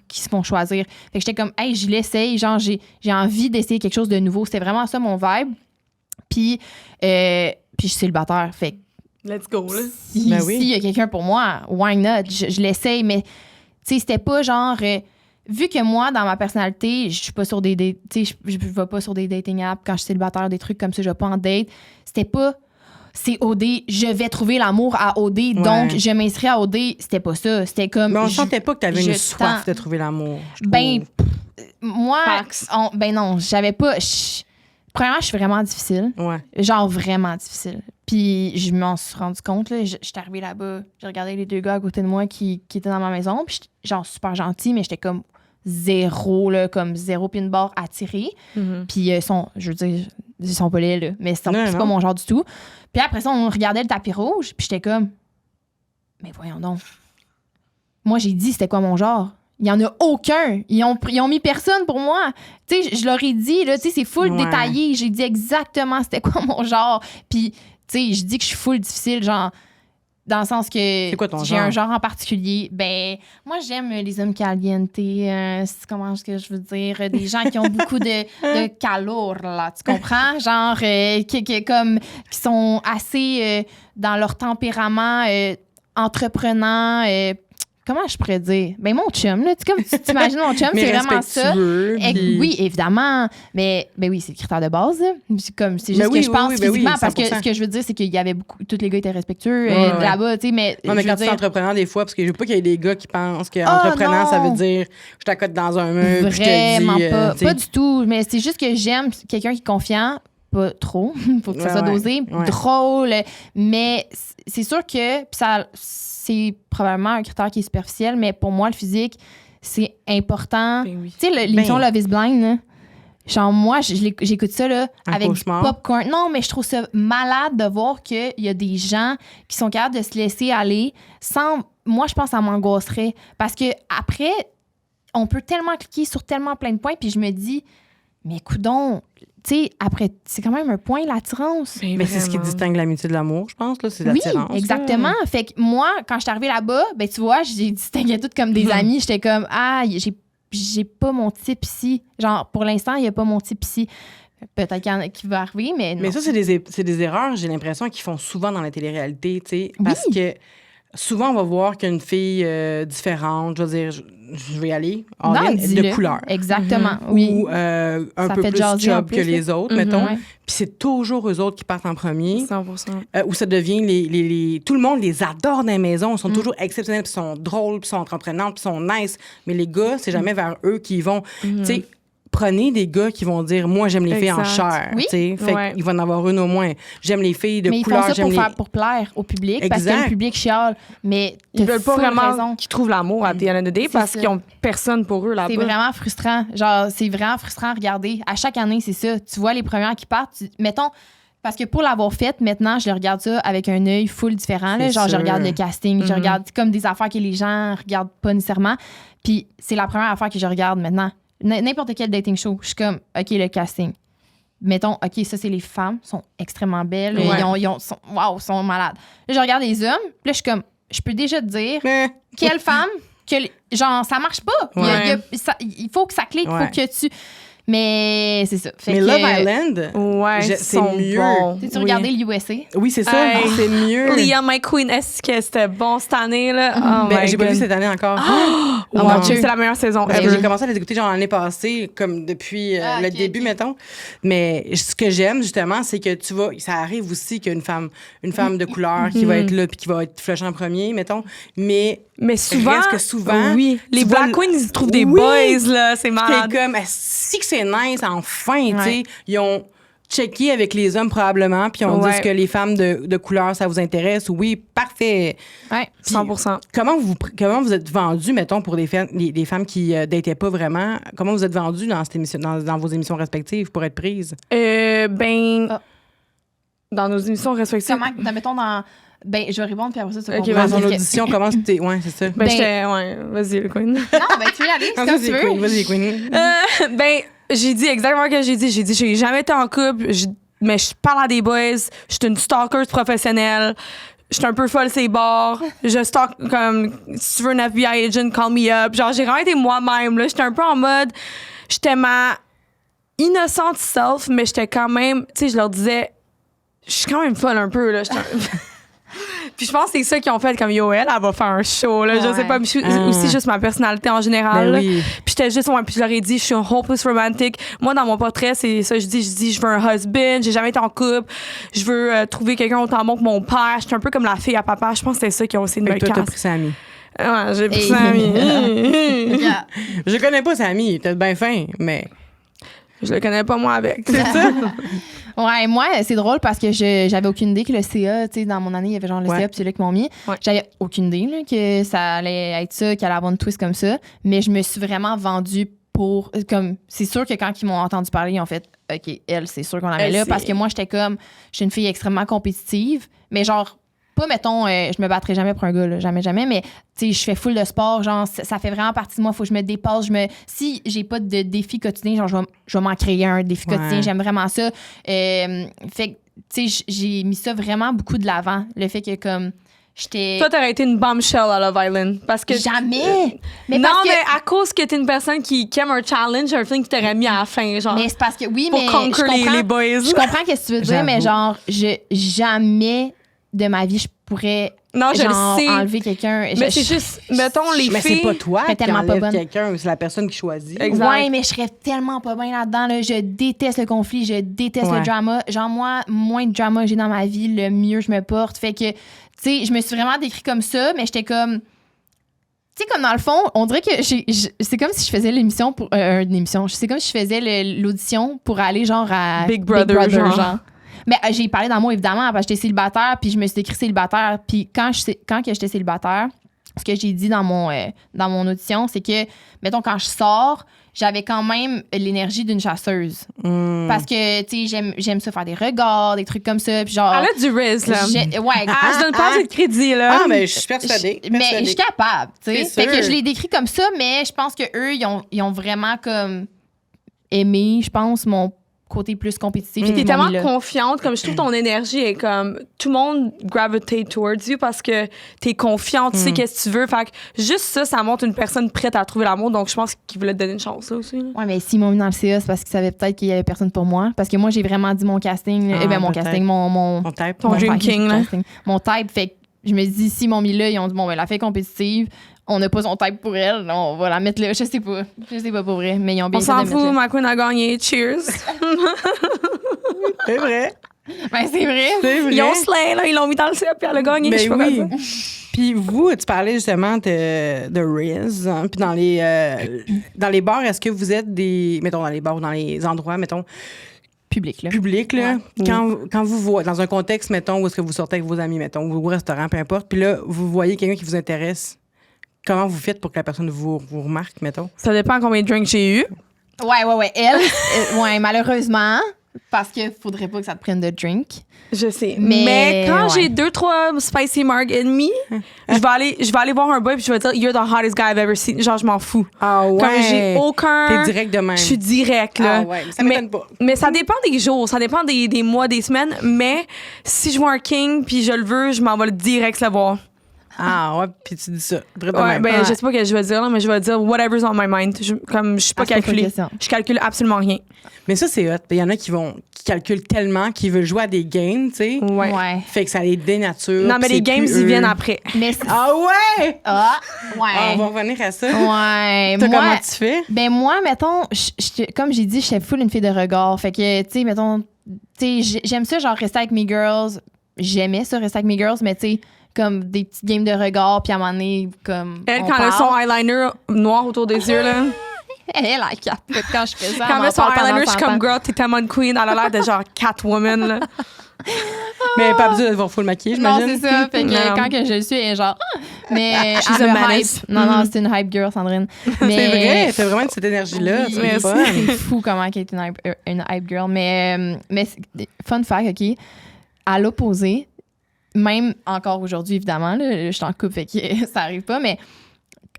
qui se font choisir. Fait que j'étais comme, hey, je l'essaye, genre, j'ai envie d'essayer quelque chose de nouveau. C'était vraiment ça mon vibe. Puis je suis célibataire. Fait que Let's go, là. s'il Ben oui. y a quelqu'un pour moi, why not? Je l'essaye, mais tu sais, c'était pas genre. Vu que moi, dans ma personnalité, je suis pas sur des dates. Tu sais, je vais pas sur des dating apps quand je suis célibataire, des trucs comme ça, je vais pas en date. C'était pas. C'est OD, je vais trouver l'amour à OD, donc je m'inscris à OD. C'était pas ça. C'était comme. Mais on sentait pas que t'avais une je soif tends- de trouver l'amour. je Ben, trouve. moi. Facts. Ben non, j'avais pas. Premièrement, je suis vraiment difficile. Ouais. Genre vraiment difficile. Puis je m'en suis rendu compte, là. J'étais arrivée là-bas, j'ai regardé les 2 gars à côté de moi qui étaient dans ma maison, puis j'étais genre super gentil, mais j'étais comme zéro, là, comme zéro pin bar attiré. Puis je veux dire, ils sont pas laids, là, mais c'est Non, pas non. mon genre du tout. Puis après ça, on regardait le tapis rouge, puis j'étais comme, mais voyons donc. Moi, j'ai dit c'était quoi mon genre. Il y en a aucun. Ils ont mis personne pour moi. Tu sais, je leur ai dit, là, tu sais, c'est full Ouais. détaillé. J'ai dit exactement c'était quoi mon genre. Puis, tu sais, je dis que je suis full difficile, genre, dans le sens que C'est quoi ton j'ai genre? un genre en particulier. Ben, moi, j'aime les hommes caliente. C'est comment est-ce que je veux dire? Des gens qui ont beaucoup de calor, là. Tu comprends? Genre, qui sont assez dans leur tempérament entreprenant. Comment je pourrais dire? Ben, mon chum, là. Comme tu t'imagines mon chum, Mais c'est vraiment ça. respectueux, puis- Oui, évidemment. Mais ben oui, c'est le critère de base. Là. C'est juste Ben oui, que je pense oui, ben oui, physiquement. Parce que 100%. ce que je veux dire, c'est qu'il y avait beaucoup. Tous les gars étaient respectueux Ouais. là-bas, tu sais. Mais, Non, mais je quand veux tu es dire, entrepreneur, des fois, parce que je veux pas qu'il y ait des gars qui pensent qu'entrepreneur, non! ça veut dire je t'accote dans un mur, puis je te Vraiment dis. pas. tu sais, Pas du tout. Mais c'est juste que j'aime quelqu'un qui est confiant. Pas trop. Faut que ça Ouais, soit ouais, dosé. ouais. Drôle. Mais c'est sûr que. Puis ça, c'est probablement un critère qui est superficiel, mais pour moi, le physique, c'est important. Ben oui. Tu sais, l'émission Ben. Love is Blind, là, genre, moi, j'écoute ça là, Un avec cauchemar. du popcorn. Non, mais je trouve ça malade de voir qu'il y a des gens qui sont capables de se laisser aller sans. Moi, je pense que ça m'angoisserait. Parce que après, on peut tellement cliquer sur tellement plein de points, puis je me dis, mais coudonc, tu sais, après, c'est quand même un point, l'attirance. Mais c'est ce qui Vraiment. distingue l'amitié de l'amour, je pense, là, c'est Oui, l'attirance. exactement. Fait que moi, quand je suis arrivée là-bas, ben tu vois, j'ai distingué toutes comme des amis. J'étais comme, ah, j'ai pas mon type ici. Genre, pour l'instant, il y a pas mon type ici. Peut-être qu'il y en a qui va arriver, mais non. Mais ça, c'est des erreurs, j'ai l'impression, qu'ils font souvent dans la télé-réalité, tu sais, parce que souvent, on va voir qu'une fille différente, je veux dire, je vais y aller, Non, all in, dis-le. de couleur. Exactement, oui. Ou un Ça peu fait plus jaser en job plus, que là. les autres, mettons. Ouais. Puis c'est toujours eux autres qui partent en premier. 100%. Où ça devient tout le monde les adore dans les maisons. Ils sont toujours exceptionnels, puis ils sont drôles, puis ils sont entreprenants, puis ils sont nice. Mais les gars, c'est jamais vers eux qu'ils vont. Tu sais, prenez des gars qui vont dire moi j'aime les filles en Exact. chair, Oui. tu sais, fait Ouais. qu'il va en avoir une au moins. J'aime les filles de Mais ils font couleur, ça j'aime pour plaire au public, parce que Exact. le public chiale. Mais Ils veulent pas full vraiment raison. qu'ils trouvent l'amour à the end of the day C'est parce ça. qu'ils ont personne pour eux là-bas. C'est vraiment frustrant. Genre, c'est vraiment frustrant à regarder. À chaque année, c'est ça. Tu vois les premières qui partent. Mettons, parce que pour l'avoir faite, maintenant, je regarde ça avec un œil full différent. Là. C'est Genre, je sûr. regarde le casting, je regarde comme des affaires que les gens regardent pas nécessairement. Puis c'est la première affaire que je regarde maintenant. N'importe quel dating show, je suis comme, OK, le casting. Mettons, OK, ça, c'est les femmes, sont extrêmement belles. Ouais. Sont malades. Là, je regarde les hommes, puis là, je suis comme, je peux déjà te dire les... quelle femme genre ça marche pas. Ouais. Il faut que ça clique, il Ouais. faut que tu mais c'est ça. Fait Mais que, Love Island, Ouais, c'est sont mieux. bons. tu Oui. regardé l'USA? oui, c'est ça, Hey. c'est mieux. Leah McQueen, est-ce que c'était bon cette année là? Oh Ben, my j'ai pas God. vu cette année encore. Oh mon Dieu, c'est la meilleure saison Parce que ever. j'ai commencé à les écouter genre l'année passée, comme depuis Ah, le ok, début, ok. mettons. Mais ce que j'aime, justement, c'est que tu vois, ça arrive aussi qu'il y a une femme de couleur qui va être là puis qui va être flush en premier, mettons. Mais Mais souvent, reste que souvent, oui, les tu vois Black Queens, ils trouvent des Oui. boys là, c'est t'es malade. comme, si que c'est nice, enfin, tu sais. Ouais. Ils ont checké avec les hommes probablement, puis ils ont Ouais. dit ce que les femmes de couleur, ça vous intéresse. Oui, parfait. Ouais. Puis, 100%. Comment vous êtes vendus, mettons, pour des femmes qui dataient pas vraiment? Comment vous êtes vendus dans cette émission, dans vos émissions respectives pour être prises? Ben, Ah. dans nos émissions respectives. Comment, mettons dans ben je vais répondre puis après ça tu vas Ok, comprendre. Dans ton Parce que- audition, comment c'était? Ouais, c'est ça. Ben, Ben- j'étais, ouais, vas-y, le Queen. Non, ben tu veux y aller, c'est Non, comme vas-y, tu veux. Queen, vas-y, Queen. Ben, j'ai dit exactement ce que j'ai dit. J'ai dit, j'ai jamais été en couple, mais je parle à des boys, je suis une stalker professionnelle. Je suis un peu folle ces bars. Je stalk comme, si tu veux un FBI agent, call me up. Genre, j'ai vraiment été moi-même, là. J'étais un peu en mode, j'étais ma innocente self, mais j'étais quand même, tu sais, je leur disais, je suis quand même folle un peu, là. Puis je pense que c'est ça qu'ils ont fait comme yo, elle va faire un show, là. Je Ouais. sais pas, mais je suis Ah. aussi juste ma personnalité en général. Ben là. oui. Puis j'étais juste, ouais, puis je leur ai dit, je suis un hopeless romantic. Moi, dans mon portrait, c'est ça, je dis, je veux un husband, j'ai jamais été en couple, je veux trouver quelqu'un autant bon que mon père. J'étais un peu comme la fille à papa. Je pense que c'était ça qui ont essayé de Fait me que toi, t'as casser. pris Samy. Ouais, j'ai pris Et- ça, ami. Yeah. Je connais pas Samy, il était bien fin, mais... Je le connais pas, moi, avec. C'est ça? Ouais, moi, c'est drôle parce que j'avais aucune idée que le CA, tu sais, dans mon année, il y avait genre le Ouais. CA, puis c'est là qu'ils m'ont mis. Ouais. J'avais aucune idée là, que ça allait être ça, qu'il allait avoir une twist comme ça. Mais je me suis vraiment vendue pour. Comme, c'est sûr que quand ils m'ont entendu parler, ils ont fait OK, elle, c'est sûr qu'on la met Elle, là. c'est- Parce que moi, j'étais comme. Je suis une fille extrêmement compétitive, mais genre. Pas, mettons, je me battrai jamais pour un gars, là, jamais, mais, tu sais, je fais full de sport, genre, ça fait vraiment partie de moi, faut que je me dépasse, si j'ai pas de défi quotidien, genre, je vais m'en créer un défi Ouais. quotidien, j'aime vraiment ça. Fait que, tu sais, j'ai mis ça vraiment beaucoup de l'avant, le fait que, comme, j'étais... Toi, t'aurais été une bombshell à Love Island. Parce que. Jamais! Mais non, parce que... mais à cause que t'es une personne qui aime un challenge, un film qui t'aurait mis à la fin, genre. Mais c'est parce que, oui, pour mais je conquer comprends, les boys. je comprends ce que tu veux dire, mais J'avoue. genre, jamais de ma vie, je pourrais, Non, je genre, le sais. enlever quelqu'un. Mais c'est juste, mettons, les Mais filles. c'est pas toi J'étais qui tellement pas enlève bonne. quelqu'un, c'est la personne qui choisit. Exact. Ouais, mais je serais tellement pas bien là-dedans. Là. Je déteste le conflit, je déteste Ouais. le drama. Genre, moi, moins de drama j'ai dans ma vie, le mieux je me porte. Fait que, tu sais, je me suis vraiment décrit comme ça, mais j'étais comme. Tu sais, comme dans le fond, on dirait que c'est comme si je faisais l'émission pour. Une émission. C'est comme si je faisais l'audition pour aller, genre, à. Big Brother, genre. Mais j'ai parlé d'amour, évidemment, parce que j'étais célibataire, puis je me suis décrit célibataire. Puis quand que j'étais célibataire, ce que j'ai dit dans mon audition, c'est que, mettons, quand je sors, j'avais quand même l'énergie d'une chasseuse. Parce que, tu sais, j'aime ça faire des regards, des trucs comme ça. Puis genre. Elle a du riz, là. Ouais, Ah, je donne pas assez de crédit, là. Ah, mais je suis persuadée. mais je suis capable, tu sais. C'est Fait que sûr. je l'ai décrit comme ça, mais je pense que eux ils ont vraiment comme aimé, je pense, mon côté plus compétitif. Puis Ils t'es m'ont tellement mis là. confiante, comme je trouve ton énergie est comme tout le monde gravitate towards you parce que t'es confiante, tu sais qu'est-ce que tu veux. Fait que juste ça montre une personne prête à trouver l'amour. Donc je pense qu'ils voulaient te donner une chance là aussi. là. Ouais, mais s'ils m'ont mis dans le CA, c'est parce qu'ils savaient peut-être qu'il y avait personne pour moi. Parce que moi, j'ai vraiment dit mon casting. Ah, Mon peut-être. casting, mon On tape. Ton Dream type, King, là. casting. Mon type. Fait que je me dis, s'ils m'ont mis là, ils ont dit, bon, ben, la fille compétitive, on n'a pas son type pour elle, on va la mettre là. Je sais pas pour vrai. Mais ils ont bien On fait s'en de mettre fout, là. ma queen a gagné. Cheers. C'est vrai. Ben, c'est vrai. C'est vrai. Ils ont slay, là, ils l'ont mis dans le ciel, puis elle a gagné. je sais Ben pas oui. quoi dire. Puis vous, tu parlais justement de Riz. Hein, puis dans les bars, est-ce que vous êtes mettons, dans les bars ou dans les endroits, mettons, Public, là. publics, là, quand vous voyez, dans un contexte, mettons, où est-ce que vous sortez avec vos amis, mettons, ou au restaurant, peu importe, puis là, vous voyez quelqu'un qui vous intéresse, comment vous faites pour que la personne vous remarque, mettons? Ça dépend combien de drinks j'ai eu. Ouais. Elle, ouais, malheureusement, parce qu'il faudrait pas que ça te prenne de drink. Je sais. Mais, Mais quand ouais. j'ai 2-3 spicy marg ennemis, je vais aller voir un boy puis je vais dire you're the hottest guy I've ever seen. Genre je m'en fous. Ah ouais. Comme j'ai aucun. T'es direct de même. Je suis direct là. Ah ouais, ça m'étonne pas. Mais ça dépend des jours, ça dépend des mois, des semaines. Mais si je vois un king puis je le veux, je m'en vais direct le voir. Ah ouais, puis tu dis ça. Direct de Ouais, même. ben Ouais. je sais pas ce que je vais dire là, mais je vais dire whatever's on my mind. Comme je suis pas Ah, c'est pas calculée. question. Je calcule absolument rien. Mais ça, c'est hot. Il y en a qui calculent tellement, qui veulent jouer à des games, tu sais. Ouais. Fait que ça les dénature. Non, mais puis les c'est games, plus ils eux. viennent après. Mais Ah ouais! Ah, Ah, ouais. on va revenir à ça. Ouais. Toi, Moi, comment tu fais? ben moi, mettons, comme j'ai dit, je suis full une fille de regard. Fait que, tu sais, mettons, tu sais, j'aime ça, genre, rester avec mes girls. J'aimais ça, rester avec mes girls, mais tu sais, comme des petites games de regard, puis à un moment donné, comme. Elle, on quand elle a parle. son eyeliner noir autour des yeux, là. Elle, elle capote quand je fais ça. Quand elle a son eyeliner, je suis comme, girl. girl, t'es tellement une queen. Elle a l'air de genre Catwoman, là. Mais pas besoin d'avoir full maquillage, Non, j'imagine. c'est ça. Fait que Non. quand que je le suis, elle est genre. Mais. She's elle a me menace. hype. Non, c'est une hype girl, Sandrine. Mais, C'est vrai, t'as vraiment cette énergie-là. Oui, c'est merci. fun. c'est fou comment elle est une hype girl. Mais fun fact, OK. À l'opposé, même encore aujourd'hui, évidemment, là, je suis en couple, fait que ça arrive pas, mais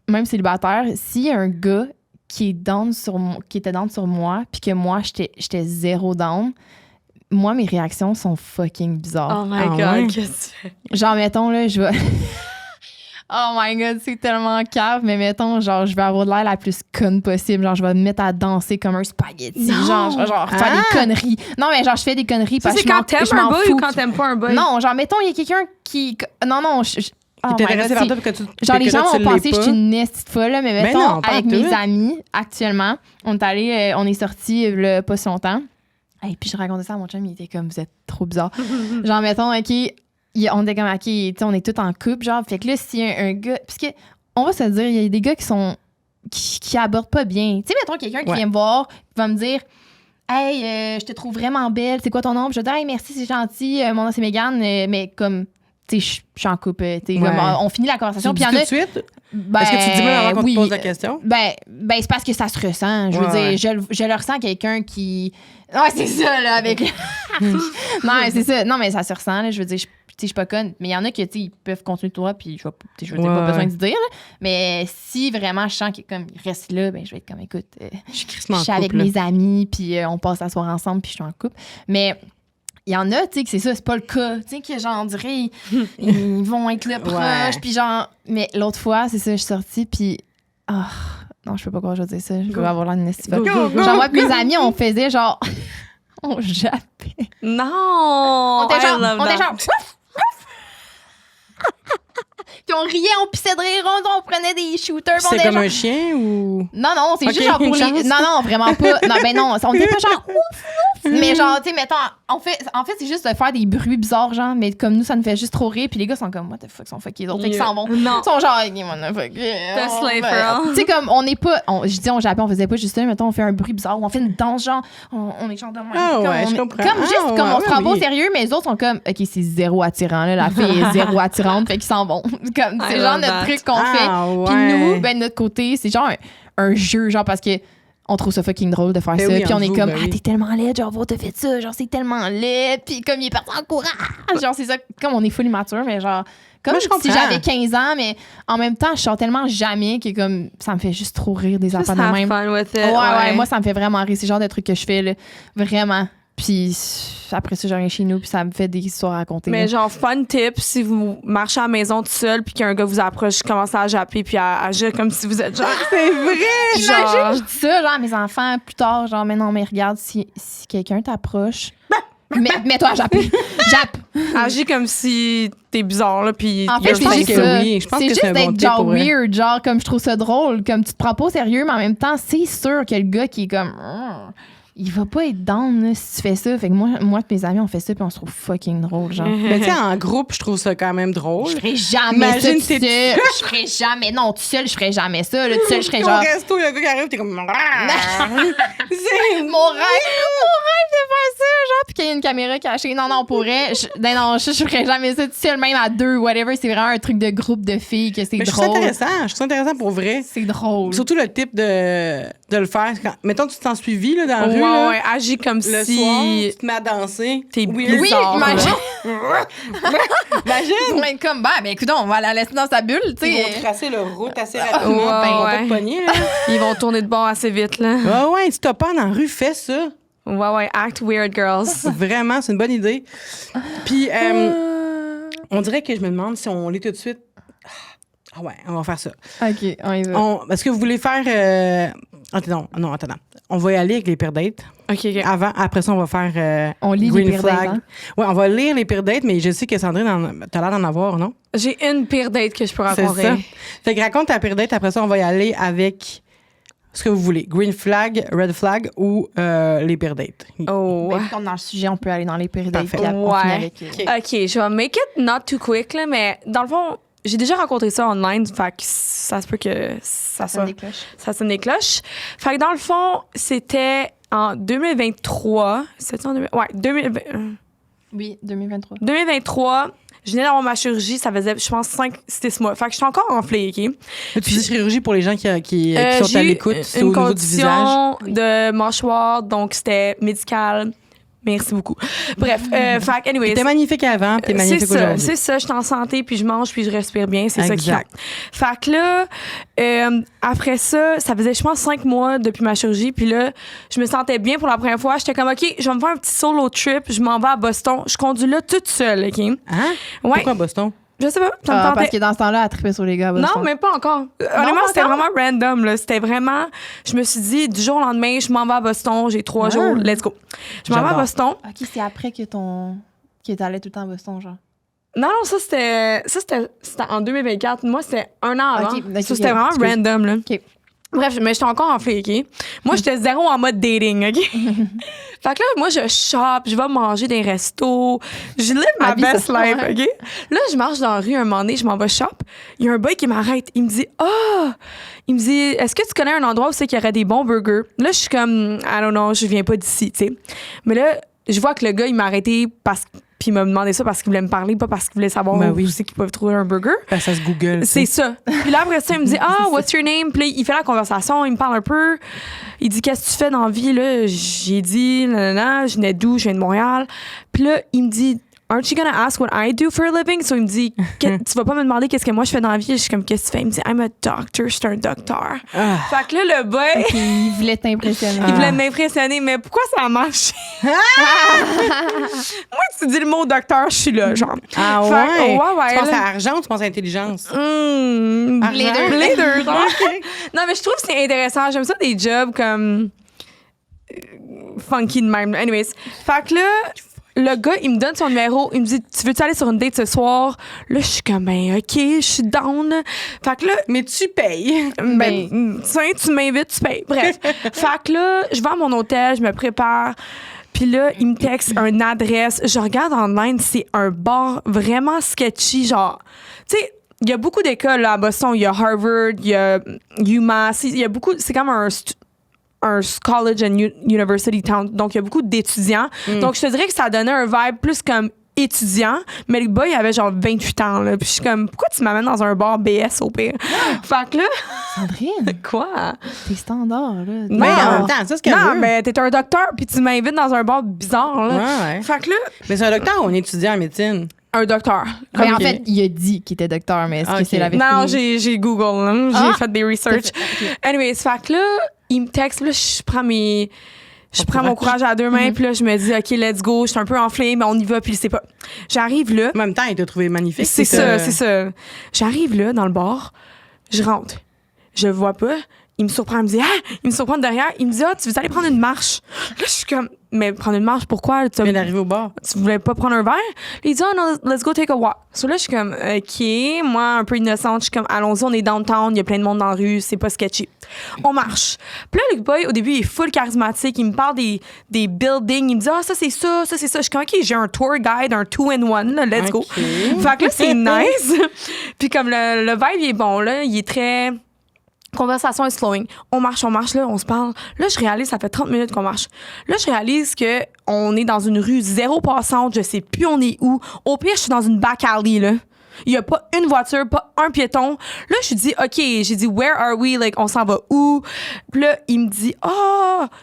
même célibataire, s'il y a un gars qui était down sur moi, puis que moi, j'étais zéro down, moi, mes réactions sont fucking bizarres. Oh my Ah God, ouais? qu'est-ce que tu fais? Genre, mettons, là, je vais... Oh my God, c'est tellement cave, mais mettons, genre, je vais avoir de l'air la plus conne possible. Genre, je vais me mettre à danser comme un spaghetti. Non. Genre faire des conneries. Non, mais genre, je fais des conneries Ça, parce c'est que je quand m'en- t'aimes je un m'en boy fous. ou quand t'aimes pas un boy? Non, genre, mettons, il y a quelqu'un qui... Non, oh Qui my t'intéressait God, par c'est- toi, puis que tu. Genre, que les là, gens tu vont l'es penser que je pas. suis une petite folle, là, mais Ben mettons, non, pas avec en tout. mes amis, actuellement, on est sortis pas si longtemps. Et puis, je racontais ça à mon chum, il était comme, vous êtes trop bizarre. Genre, mettons, OK, on était comme, OK, tu sais, on est tous en couple, genre, fait que là, si un gars. Puisque, on va se dire, il y a des gars qui abordent pas bien. Tu sais, mettons, quelqu'un qui Ouais. vient me voir, qui va me dire, hey, je te trouve vraiment belle, c'est quoi ton nom? Puis je vais dire, hey, merci, c'est gentil, mon nom c'est Mégane, mais comme, tu sais, je suis en couple, tu sais, Ouais. comme, on finit la Tu conversation, le puis dis il y en tout a. de suite? Ben, Est-ce que tu dis même avant qu'on oui. te pose la question? Ben c'est parce que ça se ressent. Je veux Ouais, dire, je le ressens quelqu'un qui. Ouais, c'est ça, là, avec. Non, c'est ça. Non, mais ça se ressent, là. Je veux dire, je suis pas conne. Mais il y en a qui, tu sais, ils peuvent continuer toi, puis je veux dire, pas Ouais. besoin de dire, là. Mais si vraiment je sens qu'il comme, il reste là, ben je vais être comme, écoute, Je suis je crissement en suis avec couple, là. mes amis, puis on passe la soirée ensemble, puis je suis en couple. Mais. Il y en a, tu sais, que c'est ça, c'est pas le cas. Tu sais, que genre, on dirait, ils vont être là proches, Ouais. puis genre. Mais l'autre fois, c'est ça, je suis sortie, puis. Ah, non, je peux pas croire que je vais dire ça. Je vais avoir l'air d'une esti folle. Go, go. Genre, moi, et mes amis, on faisait genre. On jappait. Non! On était I genre. love On était that. genre. Puis on riait, on pissait de rire, on prenait des shooters. puis on C'est était comme genre- un chien ou. Non, non, c'est Ok, juste genre pour une les. chance. Non, non, vraiment pas. Non, ben non, on était pas genre ouf, ouf. Mais genre, tu sais, mettons, en fait, c'est juste de faire des bruits bizarres, genre, mais comme nous, ça nous fait juste trop rire. Puis les gars sont comme, what the fuck, ils sont fuckés. Les autres, fait qu'ils s'en vont. Non. Ils sont genre, hey, what the fuck. The slave girl. Tu sais, comme, on n'est pas. Je dis, on jappait, on faisait pas juste ça, mettons, on fait un bruit bizarre ou on fait une danse, genre, on est genre de même. Ah comme, ouais, on je est- comprends. Comme juste, Ah comme ouais, on se prend pas au oui. sérieux, mais les autres sont comme, ok, c'est zéro attirant, là, la fille est zéro attirante, fait qu'ils s'en vont. Comme, I c'est genre love notre that. truc qu'on fait. Ah, Puis ouais. nous, ben, de notre côté, c'est genre un jeu, genre, parce que on trouve ça fucking drôle de faire Ben ça. oui, Puis on entre est vous, comme, ben ah, oui. t'es tellement laide, genre, va, t'as fait ça, genre, c'est tellement laide. Puis comme il est parti en courant. Genre, c'est ça, comme on est full immature, mais genre, comme Moi, je si comprends. j'avais 15 ans, mais en même temps, je sors tellement jamais que comme, ça me fait juste trop rire des Just affaires de have même. fun with it. Ouais, moi, ça me fait vraiment rire. C'est le genre de truc que je fais, là, vraiment. Puis après ça, je reviens chez nous, puis ça me fait des histoires à raconter. Mais là. genre, fun tip, si vous marchez à la maison tout seul puis qu'un gars vous approche, commencez à japper puis à agir comme si vous êtes genre... C'est vrai! genre... Imagine, je dis ça, genre, à mes enfants, plus tard, genre, mais non, mais regarde, si quelqu'un t'approche, mets-toi à japper. Jappe. Agis comme si t'es bizarre, là, puis... En fait, you're c'est pense juste que ça. oui. Je pense c'est que juste c'est un bon d'être tip genre pour vrai. weird, genre, comme je trouve ça drôle, comme tu te prends pas au sérieux, mais en même temps, c'est sûr que le gars qui est comme... il va pas être down là, si tu fais ça. Fait que moi et mes amis, on fait ça puis on se trouve fucking drôle, genre. Mais tu sais, en groupe, je trouve ça quand même drôle. Je ferais jamais Imagine ça tout seul. Je ferais jamais. Non, tout seul, je ferais jamais ça. Là, tout seul, je ferais genre... Au resto, il y a un gars qui arrive, t'es comme... C'est mon rêve de faire ça, genre, puis qu'il y ait une caméra cachée. Non, on pourrait. Je ferais jamais ça tout seul, même à 2, whatever. C'est vraiment un truc de groupe de filles que c'est Mais je trouve ça drôle. intéressant. Je trouve ça intéressant pour vrai. C'est drôle. Surtout le type de le faire. Mettons, tu t'en suivi là, dans la rue. Là, Ouais, agis comme le si. soir, tu te mets à danser. T'es Weird. Oui, bizarre, imagine. Imagine. Ouais, comme, ben, écoute, on va la laisser dans sa bulle, tu Ils vont sais. tracer leur route assez rapidement. Ouais, Ben, ils vont ouais. pas te pogner. Là. Ils vont tourner de bord assez vite, là. Ouais, si t'as peur dans la rue, fais ça. Ouais, act weird, girls. Vraiment, c'est une bonne idée. Puis, on dirait que je me demande si on lit tout de suite. Ah ouais, on va faire ça. OK, on y va. Est-ce que vous voulez faire... Attends. On va y aller avec les pires dates. OK. Après ça, on va faire On lit Green les pires Flag. dates, hein? Ouais, on va lire les pires dates, mais je sais que Sandrine, t'as l'air d'en avoir, non? J'ai une pire date que je peux C'est raconter. ça. Fait que raconte ta pire date, après ça, on va y aller avec ce que vous voulez. Green Flag, Red Flag ou les pires dates. Oh. Ben, comme dans le sujet, on peut aller dans les pires dates. Parfait. Puis on finit Ouais. avec... OK, je vais make it not too quick, là, mais dans le fond, j'ai déjà rencontré ça online, fait que ça se peut que ça sonne soit... des cloches. Ça sonne des cloches. Fait que dans le fond, c'était en 2023. C'était en 2020, Oui, 2023. 2023. Je venais d'avoir ma chirurgie, ça faisait, je pense, 5-6 mois. Fait que je suis encore enflée, OK? Tu dis chirurgie pour les gens qui sont J'ai à eu l'écoute, c'est au une niveau du visage. condition de mâchoire, donc c'était médical. Merci beaucoup. Bref, fait que, anyways. T'es magnifique avant, puis t'es magnifique C'est ça, aujourd'hui. c'est ça. Je suis en santé, puis je mange, puis je respire bien. C'est ça qui Exact. compte. Fait que là, après ça faisait, je pense, 5 mois depuis ma chirurgie. Puis là, je me sentais bien pour la première fois. J'étais comme, OK, je vais me faire un petit solo trip. Je m'en vais à Boston. Je conduis là toute seule, OK? Hein? Ouais. Pourquoi Boston? Je sais pas, ça me Parce tentait. que dans ce temps-là, elle trippait sur les gars. Non, mais pas encore. Honnêtement, c'était encore? vraiment random. Là. C'était vraiment... Je me suis dit, du jour au lendemain, je m'en vais à Boston. J'ai 3 jours. Let's go. Je m'en vais à J'adore. Boston. OK, c'est après que que t'allais tout le temps à Boston, genre. Non, ça, c'était en 2024. Moi, c'était un an avant. Ok, Ça, c'était vraiment excuse. random, là. OK. Bref, mais j'étais encore enflée, OK? Moi, j'étais zéro en mode dating, OK? Fait que là, moi, je shop, je vais manger des restos, je live ma Habille best ça, life, ouais. OK? Là, je marche dans la rue un moment donné, je m'en vais shop. Il y a un boy qui m'arrête. Il me dit, il me dit, est-ce que tu connais un endroit où c'est qu'il y aurait des bons burgers? Là, je suis comme, I don't know, je viens pas d'ici, tu sais. Mais là, je vois que le gars, il m'a arrêté puis il m'a demandé ça parce qu'il voulait me parler, pas parce qu'il voulait savoir Ben où oui. c'est qu'ils peuvent trouver un burger. Ben, ça se Google. C'est ça. Puis là, après ça, il me dit, what's your name? Puis là, il fait la conversation, il me parle un peu. Il dit, qu'est-ce que tu fais dans la vie? Là, j'ai dit, nanana, je venais d'où? Je viens de Montréal. Puis là, il me dit, aren't you gonna ask what I do for a living? So il me dit, tu vas pas me demander qu'est-ce que moi je fais dans la vie? Je suis comme, qu'est-ce que tu fais? Il me dit, I'm a doctor, je suis un docteur. Fait que là, le boy, Puis il voulait t'impressionner. il voulait m'impressionner, mais pourquoi ça a marché? Moi, tu dis le mot docteur, je suis là, genre. Ah Fait que, ouais? ouais, Tu penses là. à argent ou tu penses à intelligence? Les deux. Les deux, genre. Ok. Non, mais je trouve que c'est intéressant. J'aime ça des jobs comme funky de même. Anyways. Fait que là, le gars, il me donne son numéro. Il me dit, tu veux-tu aller sur une date ce soir? Là, je suis comme, ben, OK, je suis down. Fait que là, Mais tu payes. tiens, tu m'invites, tu payes. Bref. Fait que là, je vais à mon hôtel, je me prépare. Puis là, il me texte une adresse. Je regarde online, c'est un bar vraiment sketchy, genre. Tu sais, il y a beaucoup d'écoles là, à Boston. Il y a Harvard, il y a UMass. Il y a beaucoup. C'est comme un college and university town. Donc, il y a beaucoup d'étudiants. Donc, je te dirais que ça donnait un vibe plus comme étudiant. Mais le boy, il avait genre 28 ans. Là. Puis je suis comme, pourquoi tu m'amènes dans un bar BS au pire? Fait que là, Sandrine, quoi? t'es standard, là. Mais Non. en même temps, c'est ce qu'elle Non, veut. mais t'es un docteur, puis tu m'invites dans un bar bizarre. Là. Ouais. Fait que là, Mais c'est un docteur ou un étudiant en médecine? un docteur. Mais en Ok. fait, il a dit qu'il était docteur, mais est-ce Ok. que c'est la vérité? Non, j'ai Google, là. J'ai Ah! fait des research. Ok. Anyways, fait que là, il me texte, là, je prends mon courage à deux mains, puis là, je me dis, OK, let's go, je suis un peu enflée, mais on y va, puis c'est pas. J'arrive là. En même temps, il t'a trouvé magnifique. C'est ça, c'est ça. J'arrive là, dans le bar, je rentre. je le vois pas. Il me surprend, il me dit, il me surprend de derrière. Il me dit, tu veux aller prendre une marche? Là, je suis comme, mais prendre une marche, pourquoi? Tu viens d'arriver au bar. Tu voulais pas prendre un verre? Il dit, non, let's go take a walk. So là, je suis comme, OK. Moi, un peu innocente, je suis comme, allons-y, on est downtown, il y a plein de monde dans la rue, c'est pas sketchy. On marche. Puis là, le boy, au début, il est full charismatique. Il me parle des buildings. Il me dit, ça, c'est ça, ça, c'est ça. Je suis comme, OK, j'ai un tour guide, un 2-in-1, là, let's go. Fait que là, c'est nice. Puis comme le vibe, il est bon, là, il est très. Conversation est slowing. On marche, là, on se parle. Là, je réalise, ça fait 30 minutes qu'on marche. Là, je réalise que on est dans une rue zéro passante, je sais plus on est où. Au pire, je suis dans une back alley, là. Il y a pas une voiture, pas un piéton. Là, je dis, OK, j'ai dit, where are we? Like, on s'en va où? Puis là, il me dit,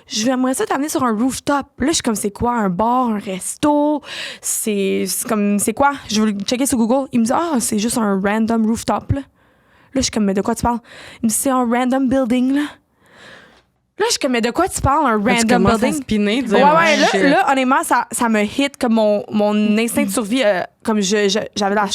j'aimerais ça t'amener sur un rooftop. Là, je suis comme, c'est quoi? Un bar, un resto? C'est quoi? Je veux le checker sur Google. Il me dit, c'est juste un random rooftop, là. Là, je suis comme, mais de quoi tu parles? Il me dit, c'est un random building, là. Là, je suis comme, mais de quoi tu parles, un random building? À spinner, ouais, là, honnêtement, ça me hit comme mon instinct de survie, comme j'avais la...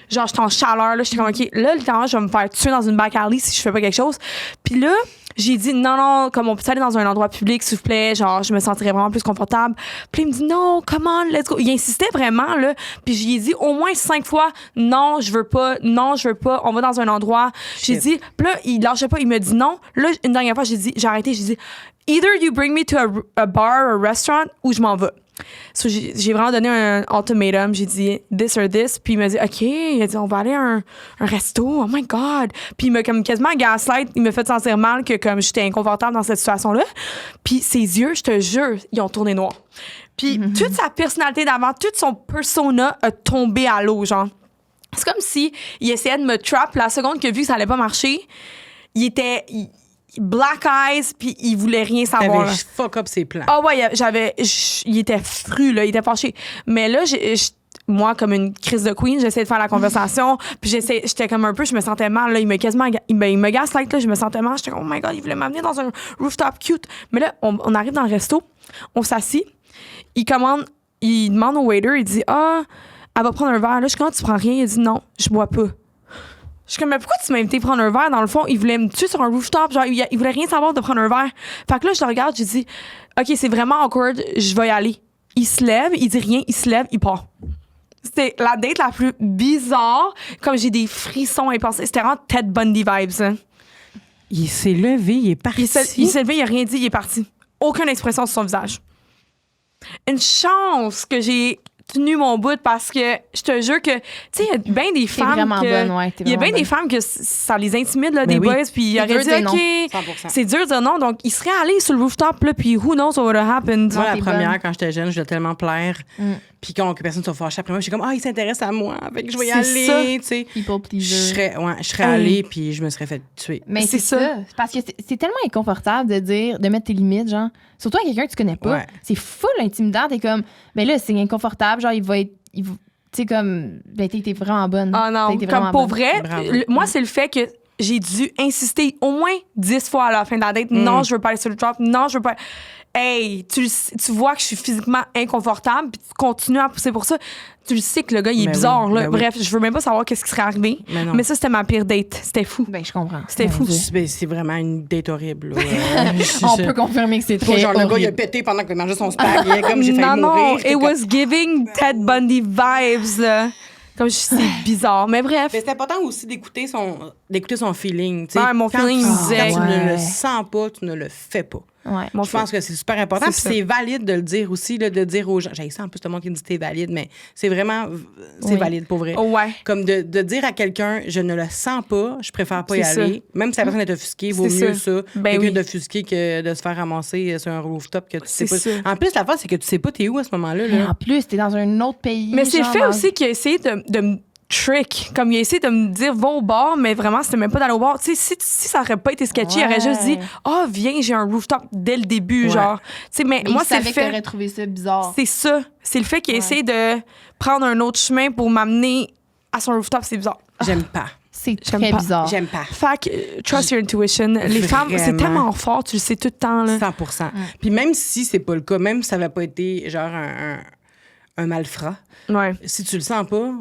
Genre, j'étais en chaleur, là, j'étais comme, OK, là, littéralement, je vais me faire tuer dans une back alley si je fais pas quelque chose. Puis là, j'ai dit, non, comme on peut aller dans un endroit public, s'il vous plaît, genre, je me sentirais vraiment plus confortable. Puis il me dit, non, come on, let's go. Il insistait vraiment, là. Puis j'ai dit au moins 5 fois, non, je veux pas, on va dans un endroit. J'ai dit, puis là, il lâchait pas, il me dit non. Là, une dernière fois, j'ai arrêté, j'ai dit, either you bring me to a bar or a restaurant, ou je m'en vais. So, j'ai vraiment donné un ultimatum. J'ai dit this or this. Puis il m'a dit OK. Il a dit on va aller à un resto. Oh my God. Puis il m'a comme quasiment gaslight. Il m'a fait sentir mal que comme j'étais inconfortable dans cette situation-là. Puis ses yeux, je te jure, ils ont tourné noir. Puis toute sa personnalité d'avant, tout son persona a tombé à l'eau, genre. C'est comme si il essayait de me trap. La seconde qu'il a vu que ça allait pas marcher, il était... black eyes, puis il voulait rien savoir. T'avais fuck up ses plans. Ah ouais, il était fru, là, il était fâché. Mais là, moi, comme une crise de queen, j'essayais de faire la conversation, puis j'étais comme un peu, je me sentais mal, là, il me gaslight, là, je me sentais mal, j'étais comme, oh my God, il voulait m'amener dans un rooftop cute. Mais là, on arrive dans le resto, on s'assit, il demande au waiter, il dit, elle va prendre un verre. Là, je suis comme, tu prends rien? Il dit, non, je bois pas. Je suis comme, mais pourquoi tu m'as invité prendre un verre? Dans le fond, il voulait me tuer sur un rooftop. Genre, il voulait rien savoir de prendre un verre. Fait que là, je le regarde, j'ai dit, OK, c'est vraiment awkward, je vais y aller. Il se lève, il dit rien, il se lève, il part. C'était la date la plus bizarre. Comme j'ai des frissons impensés. C'était vraiment Ted Bundy vibes. Hein. Il s'est levé, il est parti. Il s'est levé, il a rien dit, il est parti. Aucune expression sur son visage. Une chance que j'ai tenu mon bout parce que je te jure que, tu sais, il y a bien des femmes. Il y a bien des femmes que ça les intimide, là, des boys, puis il aurait dit, OK, c'est dur de dire non. Donc, il serait allé sur le rooftop, là, puis who knows what would have happened. Moi, la première, quand j'étais jeune, je voulais tellement plaire. Puis quand personne ne se fâchait après moi, je suis comme, il s'intéresse à moi, fait que je vais y aller, tu sais. People pleaser. Je serais allée, puis je me serais fait tuer. Mais c'est ça. Parce que c'est tellement inconfortable de mettre tes limites, genre. Surtout à quelqu'un que tu connais pas. Ouais. C'est full intimidant. T'es comme, ben là, c'est inconfortable, genre, il va tu sais, comme, ben t'es vraiment bonne. Ah non, comme pour vrai, moi, c'est le fait que j'ai dû insister au moins 10 fois à la fin de la date. Non, je veux pas aller sur le drop. Non, je veux pas. Hey, tu vois que je suis physiquement inconfortable, puis tu continues à pousser pour ça. Tu le sais que le gars, il est bizarre. Là. Bref, je veux même pas savoir qu'est-ce qui serait arrivé. Mais ça, c'était ma pire date. C'était fou. Ben, je comprends. C'était fou. C'est vraiment une date horrible. On peut confirmer que c'est très genre, horrible. Le gars, il a pété pendant qu'il mangeait son spag. Comme j'ai failli mourir. Non, it was giving Ted Bundy vibes. Comme c'est bizarre. Mais bref. Mais c'est important aussi d'écouter son feeling. Ouais, mon feeling me disait. Quand tu ne le sens pas, tu ne le fais pas. Ouais. Je pense que c'est super important. Puis c'est valide de le dire aussi, là, de dire aux gens. J'ai ça en plus, tout le monde qui me dit t'es valide, mais c'est vraiment. C'est valide pour vrai. Ouais. Comme de dire à quelqu'un, je ne le sens pas, je préfère pas y aller. Même si la personne est offusquée, vaut mieux ça. Quelqu'un d'offusqué que de se faire ramasser sur un rooftop que tu sais pas. En plus, la fois, c'est que tu sais pas t'es où à ce moment-là. Là. En plus, t'es dans un autre pays. Mais c'est le fait aussi qu'il a essayé de me trick. Comme il a essayé de me dire, va au bar, mais vraiment, c'était même pas d'aller au bar. Tu sais, si ça aurait pas été sketchy, il aurait juste dit, viens, j'ai un rooftop dès le début, genre. Tu sais, mais moi, c'est le fait. Que t'aurais trouvé ça bizarre. C'est ça. C'est le fait qu'il a essayé de prendre un autre chemin pour m'amener à son rooftop, c'est bizarre. J'aime pas. C'est très bizarre. J'aime pas. Fait que, trust your intuition. Les femmes, c'est tellement fort, tu le sais tout le temps, là. 100%. Puis même si c'est pas le cas, même si ça avait pas été, genre, un malfrat, si tu le sens pas,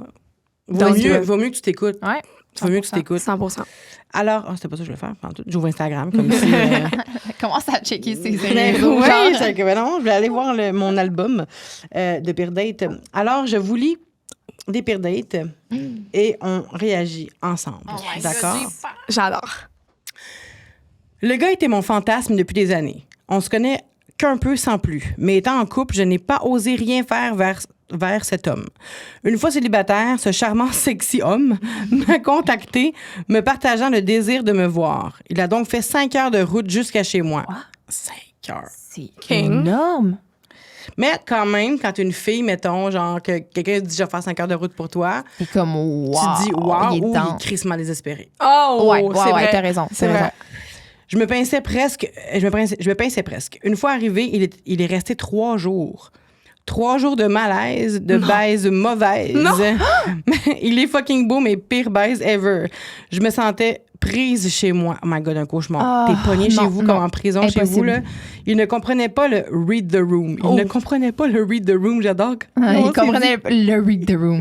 vaut mieux que tu t'écoutes. Ouais. Tu veux mieux que tu t'écoutes. 100%. Alors, c'était pas ça que je voulais faire. J'ouvre Instagram comme si... Commence à checker ses Ben réseaux. oui, genre. c'est que, ben non, je voulais aller voir mon album de Pire Date. Alors, je vous lis des Pire Dates et on réagit ensemble. D'accord? J'adore. Le gars était mon fantasme depuis des années. On se connaît qu'un peu sans plus. Mais étant en couple, je n'ai pas osé rien faire vers cet homme. Une fois célibataire, ce charmant, sexy homme m'a contacté, me partageant le désir de me voir. Il a donc fait 5 heures de route jusqu'à chez moi. 5 heures. C'est King. énorme. Mais quand même, quand une fille, mettons, genre, que quelqu'un dit « je vais faire 5 heures de route pour toi C'est comme, wow. tu dis « wow » il est ou il dedans. est crissement désespéré. Oh, Ouais, c'est vrai. t'as raison. C'est t'as vrai. raison. Je me pinçais presque. Je me pinçais presque. Une fois arrivé, il est resté 3 jours. 3 jours de malaise, de baise mauvaise. Non. Il est fucking beau, mais pire baise ever. Je me sentais prise chez moi. Oh my God, un cauchemar. Ah, T'es pogné chez non, vous non. comme en prison chez vous. Impossible. Là. Il ne comprenait pas le read the room. Il ne comprenait pas le read the room, j'adore. Il comprenait le read the room.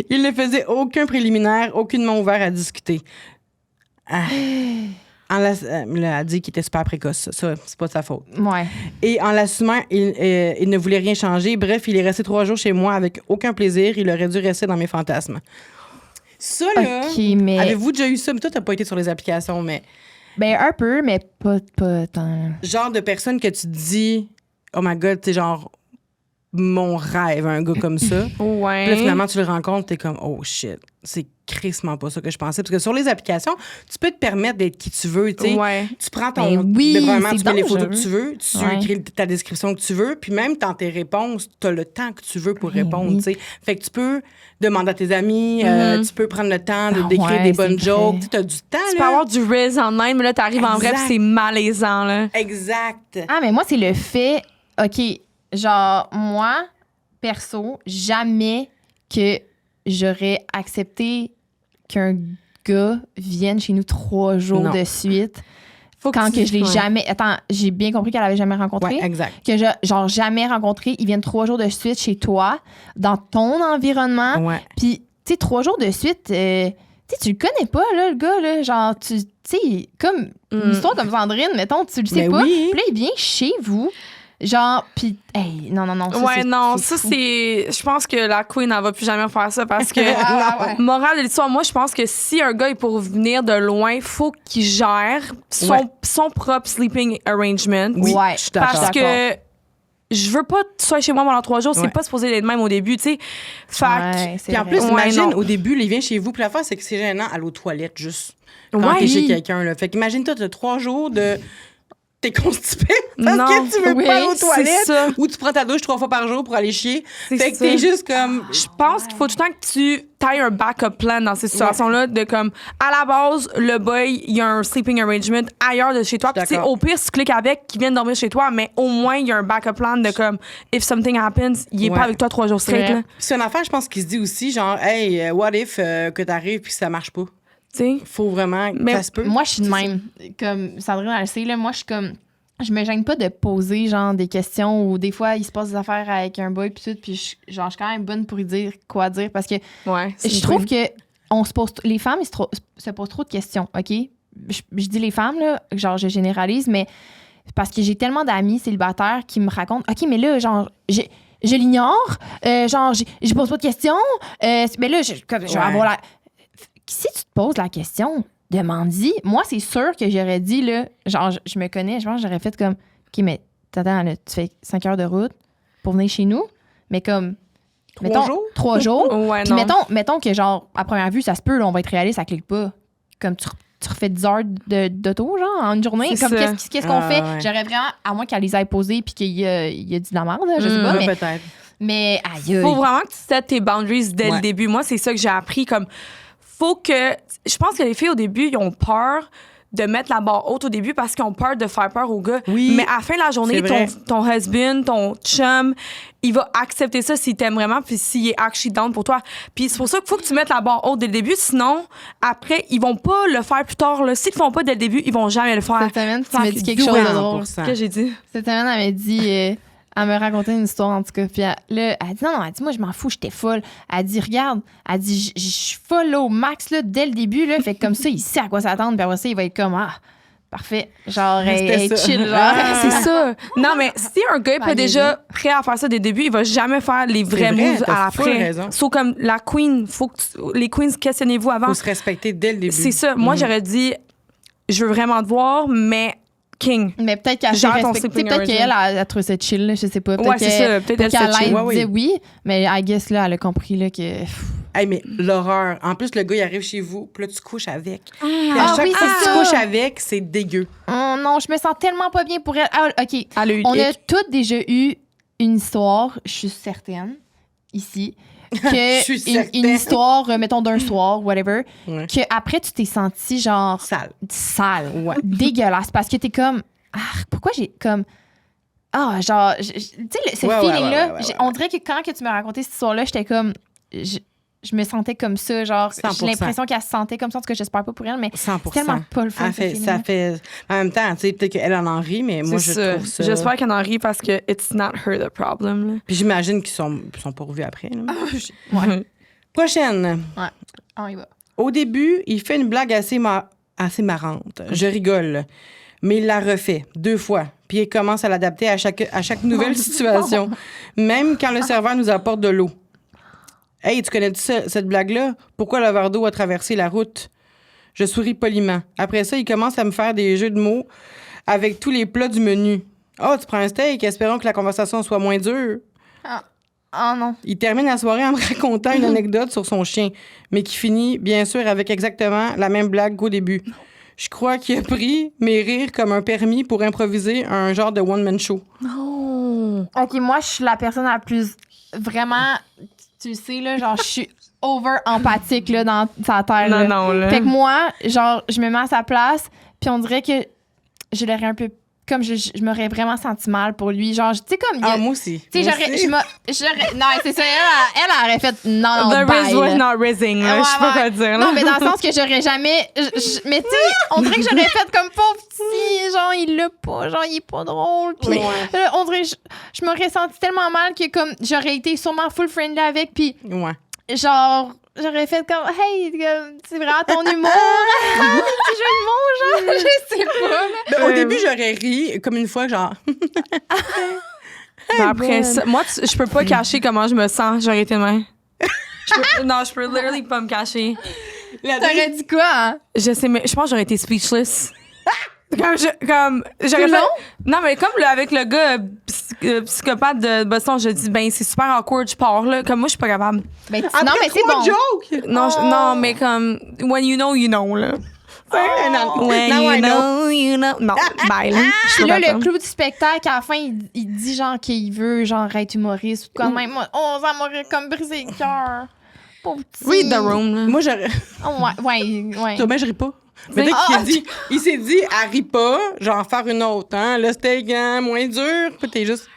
Il ne faisait aucun préliminaire, aucunement ouvert à discuter. Ah. Il a dit qu'il était super précoce. Ça, c'est pas de sa faute. Ouais. Et en l'assumant, il ne voulait rien changer. Bref, il est resté 3 jours chez moi avec aucun plaisir. Il aurait dû rester dans mes fantasmes. Ça, là, OK, mais... avez-vous déjà eu ça? Mais toi, t'as pas été sur les applications, mais Ben, un peu, mais pas tant. genre de personne que tu te dis, oh my God, c'est genre mon rêve, un gars comme ça. Ouais. Puis là, finalement, tu le rencontres, t'es comme, oh shit, c'est crissement pas ça que je pensais. Parce que sur les applications, tu peux te permettre d'être qui tu veux, tu sais. Ouais. Tu prends ton. Ben oui, ben, vraiment, c'est tu mets les photos que dangereux. tu veux, tu Ouais. écris ta description que tu veux, puis même dans tes réponses, tu as le temps que tu veux pour Ben répondre, oui. tu sais. Fait que tu peux demander à tes amis, tu peux prendre le temps Ah d'écrire ouais, des bonnes c'est jokes. vrai. Tu as du temps, Tu peux là. avoir du riz en ligne, mais là, t'arrives en vrai, puis Exact. c'est malaisant, là. Exact. Ah, mais moi, c'est le fait... OK, genre, moi, perso, jamais que j'aurais accepté qu'un gars vienne chez nous 3 jours Non. de suite Faut quand tu- que je l'ai ouais. jamais... Attends, j'ai bien compris qu'elle avait jamais rencontré. Ouais, exact. Que genre jamais rencontré, ils viennent 3 jours de suite chez toi, dans ton environnement. Ouais. Puis, tu sais, 3 jours de suite, tu sais, tu le connais pas, là, le gars, là. Genre, tu sais, comme une histoire comme Sandrine, mettons, tu le sais Mais pas. oui. Puis là, il vient chez vous. Genre, puis, hey, non. Ça, Ouais, c'est- non, c'est ça, fou. c'est. Je pense que la queen, elle va plus jamais faire ça parce que. Ouais. Morale de l'histoire, moi, je pense que si un gars est pour venir de loin, faut qu'il gère son propre sleeping arrangement. Oui, Ouais, je suis d'accord. Parce que je veux pas que tu sois chez moi pendant 3 jours, c'est Ouais. pas supposé être même au début, tu sais. Fait Ouais, c'est Puis en vrai. plus, Ouais, imagine, non. au début, il vient chez vous, puis l'affaire, c'est que c'est gênant aller aux toilettes juste quand Ouais. t'es chez quelqu'un. Là. Fait qu'imagine-toi, t'as 3 jours de... T'es constipé parce Non. que tu veux Oui, pas aller aux c'est toilettes ça. ou tu prends ta douche 3 fois par jour pour aller chier. C'est Fait que ça. t'es juste comme... je pense qu'il faut tout le temps que tu ailles un backup plan dans ces situations-là de comme à la base le boy il y a un sleeping arrangement ailleurs de chez toi Je puis suis tu sais, d'accord. au pire si tu cliques avec qu'il vienne dormir chez toi mais au moins il y a un backup plan de comme if something happens il est Ouais. pas avec toi 3 jours straight vrai. là Puis c'est une affaire, je pense, qui se dit aussi, genre, hey, what if que t'arrives puis que ça marche pas? tu sais. Faut vraiment que Mais ça se peut. Moi, je suis de même. Comme Sandrine, elle le sait, là, moi, je suis comme... Je me gêne pas de poser, genre, des questions ou des fois, il se passe des affaires avec un boy, puis tout, puis je suis quand même bonne pour lui dire quoi dire parce que Ouais, je trouve que on se pose... Les femmes, ils se posent trop de questions, OK? Je dis les femmes, là, genre, je généralise, mais parce que j'ai tellement d'amis célibataires qui me racontent, OK, mais là, genre, je l'ignore, genre, je pose pas de questions, mais là, je vais Ouais. avoir la... Si tu te poses la question, demande-y. Moi, c'est sûr que j'aurais dit, là, genre, je me connais, je pense que j'aurais fait comme, OK, mais t'attends, là, tu fais 5 heures de route pour venir chez nous, mais comme... 3 jours? 3 jours. ouais Puis non mettons que, genre, à première vue, ça se peut, là, on va être réaliste, ça clique pas. Comme tu refais 10 heures d'auto, genre, en une journée. C'est Comme, ça. qu'est-ce qu'on Ah, fait? ouais. J'aurais vraiment, à moins qu'elle les ait posées puis qu'il y a dit de la merde, là, je sais pas, Ouais, mais... peut-être. Mais, aïe, faut vraiment que tu set tes boundaries dès Ouais. le début moi c'est ça que j'ai appris comme faut que je pense que les filles au début ils ont peur de mettre la barre haute au début parce qu'ils ont peur de faire peur aux gars. Oui, mais à la fin de la journée, c'est vrai. ton husband, ton chum, il va accepter ça s'il t'aime vraiment puis s'il est actually down pour toi. Puis c'est pour ça qu'il faut que tu mettes la barre haute dès le début. Sinon, après, ils vont pas le faire plus tard. Là. S'ils le font pas dès le début, ils vont jamais le faire. Cette semaine, tu m'as dit quelque Fait chose de que- drôle. 100%. que j'ai dit? Cette semaine, elle m'a dit... Elle me racontait une histoire, en tout cas. Puis là, elle dit non, elle dit, moi, je m'en fous, j'étais folle. Elle dit, regarde, elle dit, je suis folle là, au max là, dès le début. Là, fait que comme ça, il sait à quoi s'attendre. Puis après ça, il va être comme, parfait. Genre, elle chill, genre. C'est ça. Non, mais si un gars est déjà prêt à faire ça dès le début, il va jamais faire les vrais moves à l'après. Sauf comme la queen, les queens, questionnez-vous avant. Faut se respecter dès le début. C'est ça. Moi, j'aurais dit, je veux vraiment te voir, mais king. Mais peut-être qu'elle peut-être qu'elle a trouvé ça chill, là, je sais pas. Ouais, c'est ça. Peut-être qu'elle disait oui, mais I guess, là, elle a compris là, que... Hey, mais l'horreur. En plus, le gars, il arrive chez vous, puis là, tu couches avec. Puis à chaque fois que tu couches avec, c'est dégueu. Oh non, je me sens tellement pas bien pour elle. Ah, OK. On a toutes déjà eu une histoire, je suis certaine, ici, que une histoire, mettons, d'un soir, whatever, que après tu t'es senti genre... Sale. Ouais. Dégueulasse. Parce que t'es comme... pourquoi j'ai comme... genre... Tu sais, ce feeling-là, on dirait que quand que tu m'as raconté cette histoire-là, j'étais comme... Je me sentais comme ça, genre, 100%. J'ai l'impression qu'elle se sentait comme ça, en tout cas, j'espère pas pour elle, mais 100%. c'est tellement pas le fun. Ça fait... En même temps, tu sais, peut-être qu'elle en rit, mais moi, je trouve ça... J'espère qu'elle en rit parce que it's not her the problem. Là. Puis j'imagine qu'ils sont pas revus après. Là. Ouais. Prochaine. Ouais, on y va. Au début, il fait une blague assez marrante. Je rigole. Mais il la refait 2 fois. Puis il commence à l'adapter à chaque nouvelle situation. Même quand le serveur nous apporte de l'eau. Hey, tu connais-tu cette blague-là? Pourquoi le verre d'eau a traversé la route? Je souris poliment. Après ça, il commence à me faire des jeux de mots avec tous les plats du menu. Oh, tu prends un steak, espérons que la conversation soit moins dure. Non. Il termine la soirée en me racontant une anecdote sur son chien, mais qui finit, bien sûr, avec exactement la même blague qu'au début. Je crois qu'il a pris mes rires comme un permis pour improviser un genre de one-man show. Oh. OK, moi, je suis la personne la plus... Vraiment... Tu sais, là, genre, je suis over-empathique, là, dans sa terre. Non, là. Fait que moi, genre, je me mets à sa place, puis on dirait que je l'aurais un peu... Comme je m'aurais vraiment senti mal pour lui. Genre, tu sais, comme... moi aussi. Tu sais, j'aurais... Non, c'est ça. Elle aurait fait... Non, The bye, riz was not rizzing, là. Je sais pas quoi dire, là. Non, mais dans le sens que j'aurais jamais... mais tu sais, on dirait que j'aurais fait comme pauvre petit. Genre, il l'a pas. Genre, il est pas drôle. Puis on dirait... Je m'aurais senti tellement mal que, comme, j'aurais été sûrement full friendly avec. Puis, genre... J'aurais fait comme, hey, c'est vraiment ton humour. Petit jeu de mots, genre, je sais pas. Au début, j'aurais ri, comme une fois, genre. Mais après ça, moi, je peux pas cacher comment je me sens. J'aurais été de même. Je peux literally pas me cacher. T'aurais dit quoi, hein? Je sais, mais je pense que j'aurais été speechless. J'aurais fait... Non, mais comme avec le gars psychopathe de Boston, je dis, ben, c'est super awkward, je pars là. Comme moi, je suis pas capable. Ben, non, mais c'est bon. Joke. Non, mais comme, when you know, là. When you know. Non, bye, là. Là, le clou du spectacle, à la fin, il dit, genre, qu'il veut, genre, être humoriste ou quoi de même. Ça m'aurait comme brisé le cœur. Pauvre petit. Read the room, là. Moi, j'aurais... Ouais. Toi, ben, je ris pas. Mais il s'est dit, elle rit pas, genre faire une autre, hein. Le steak, hein, moins dur. Puis t'es juste.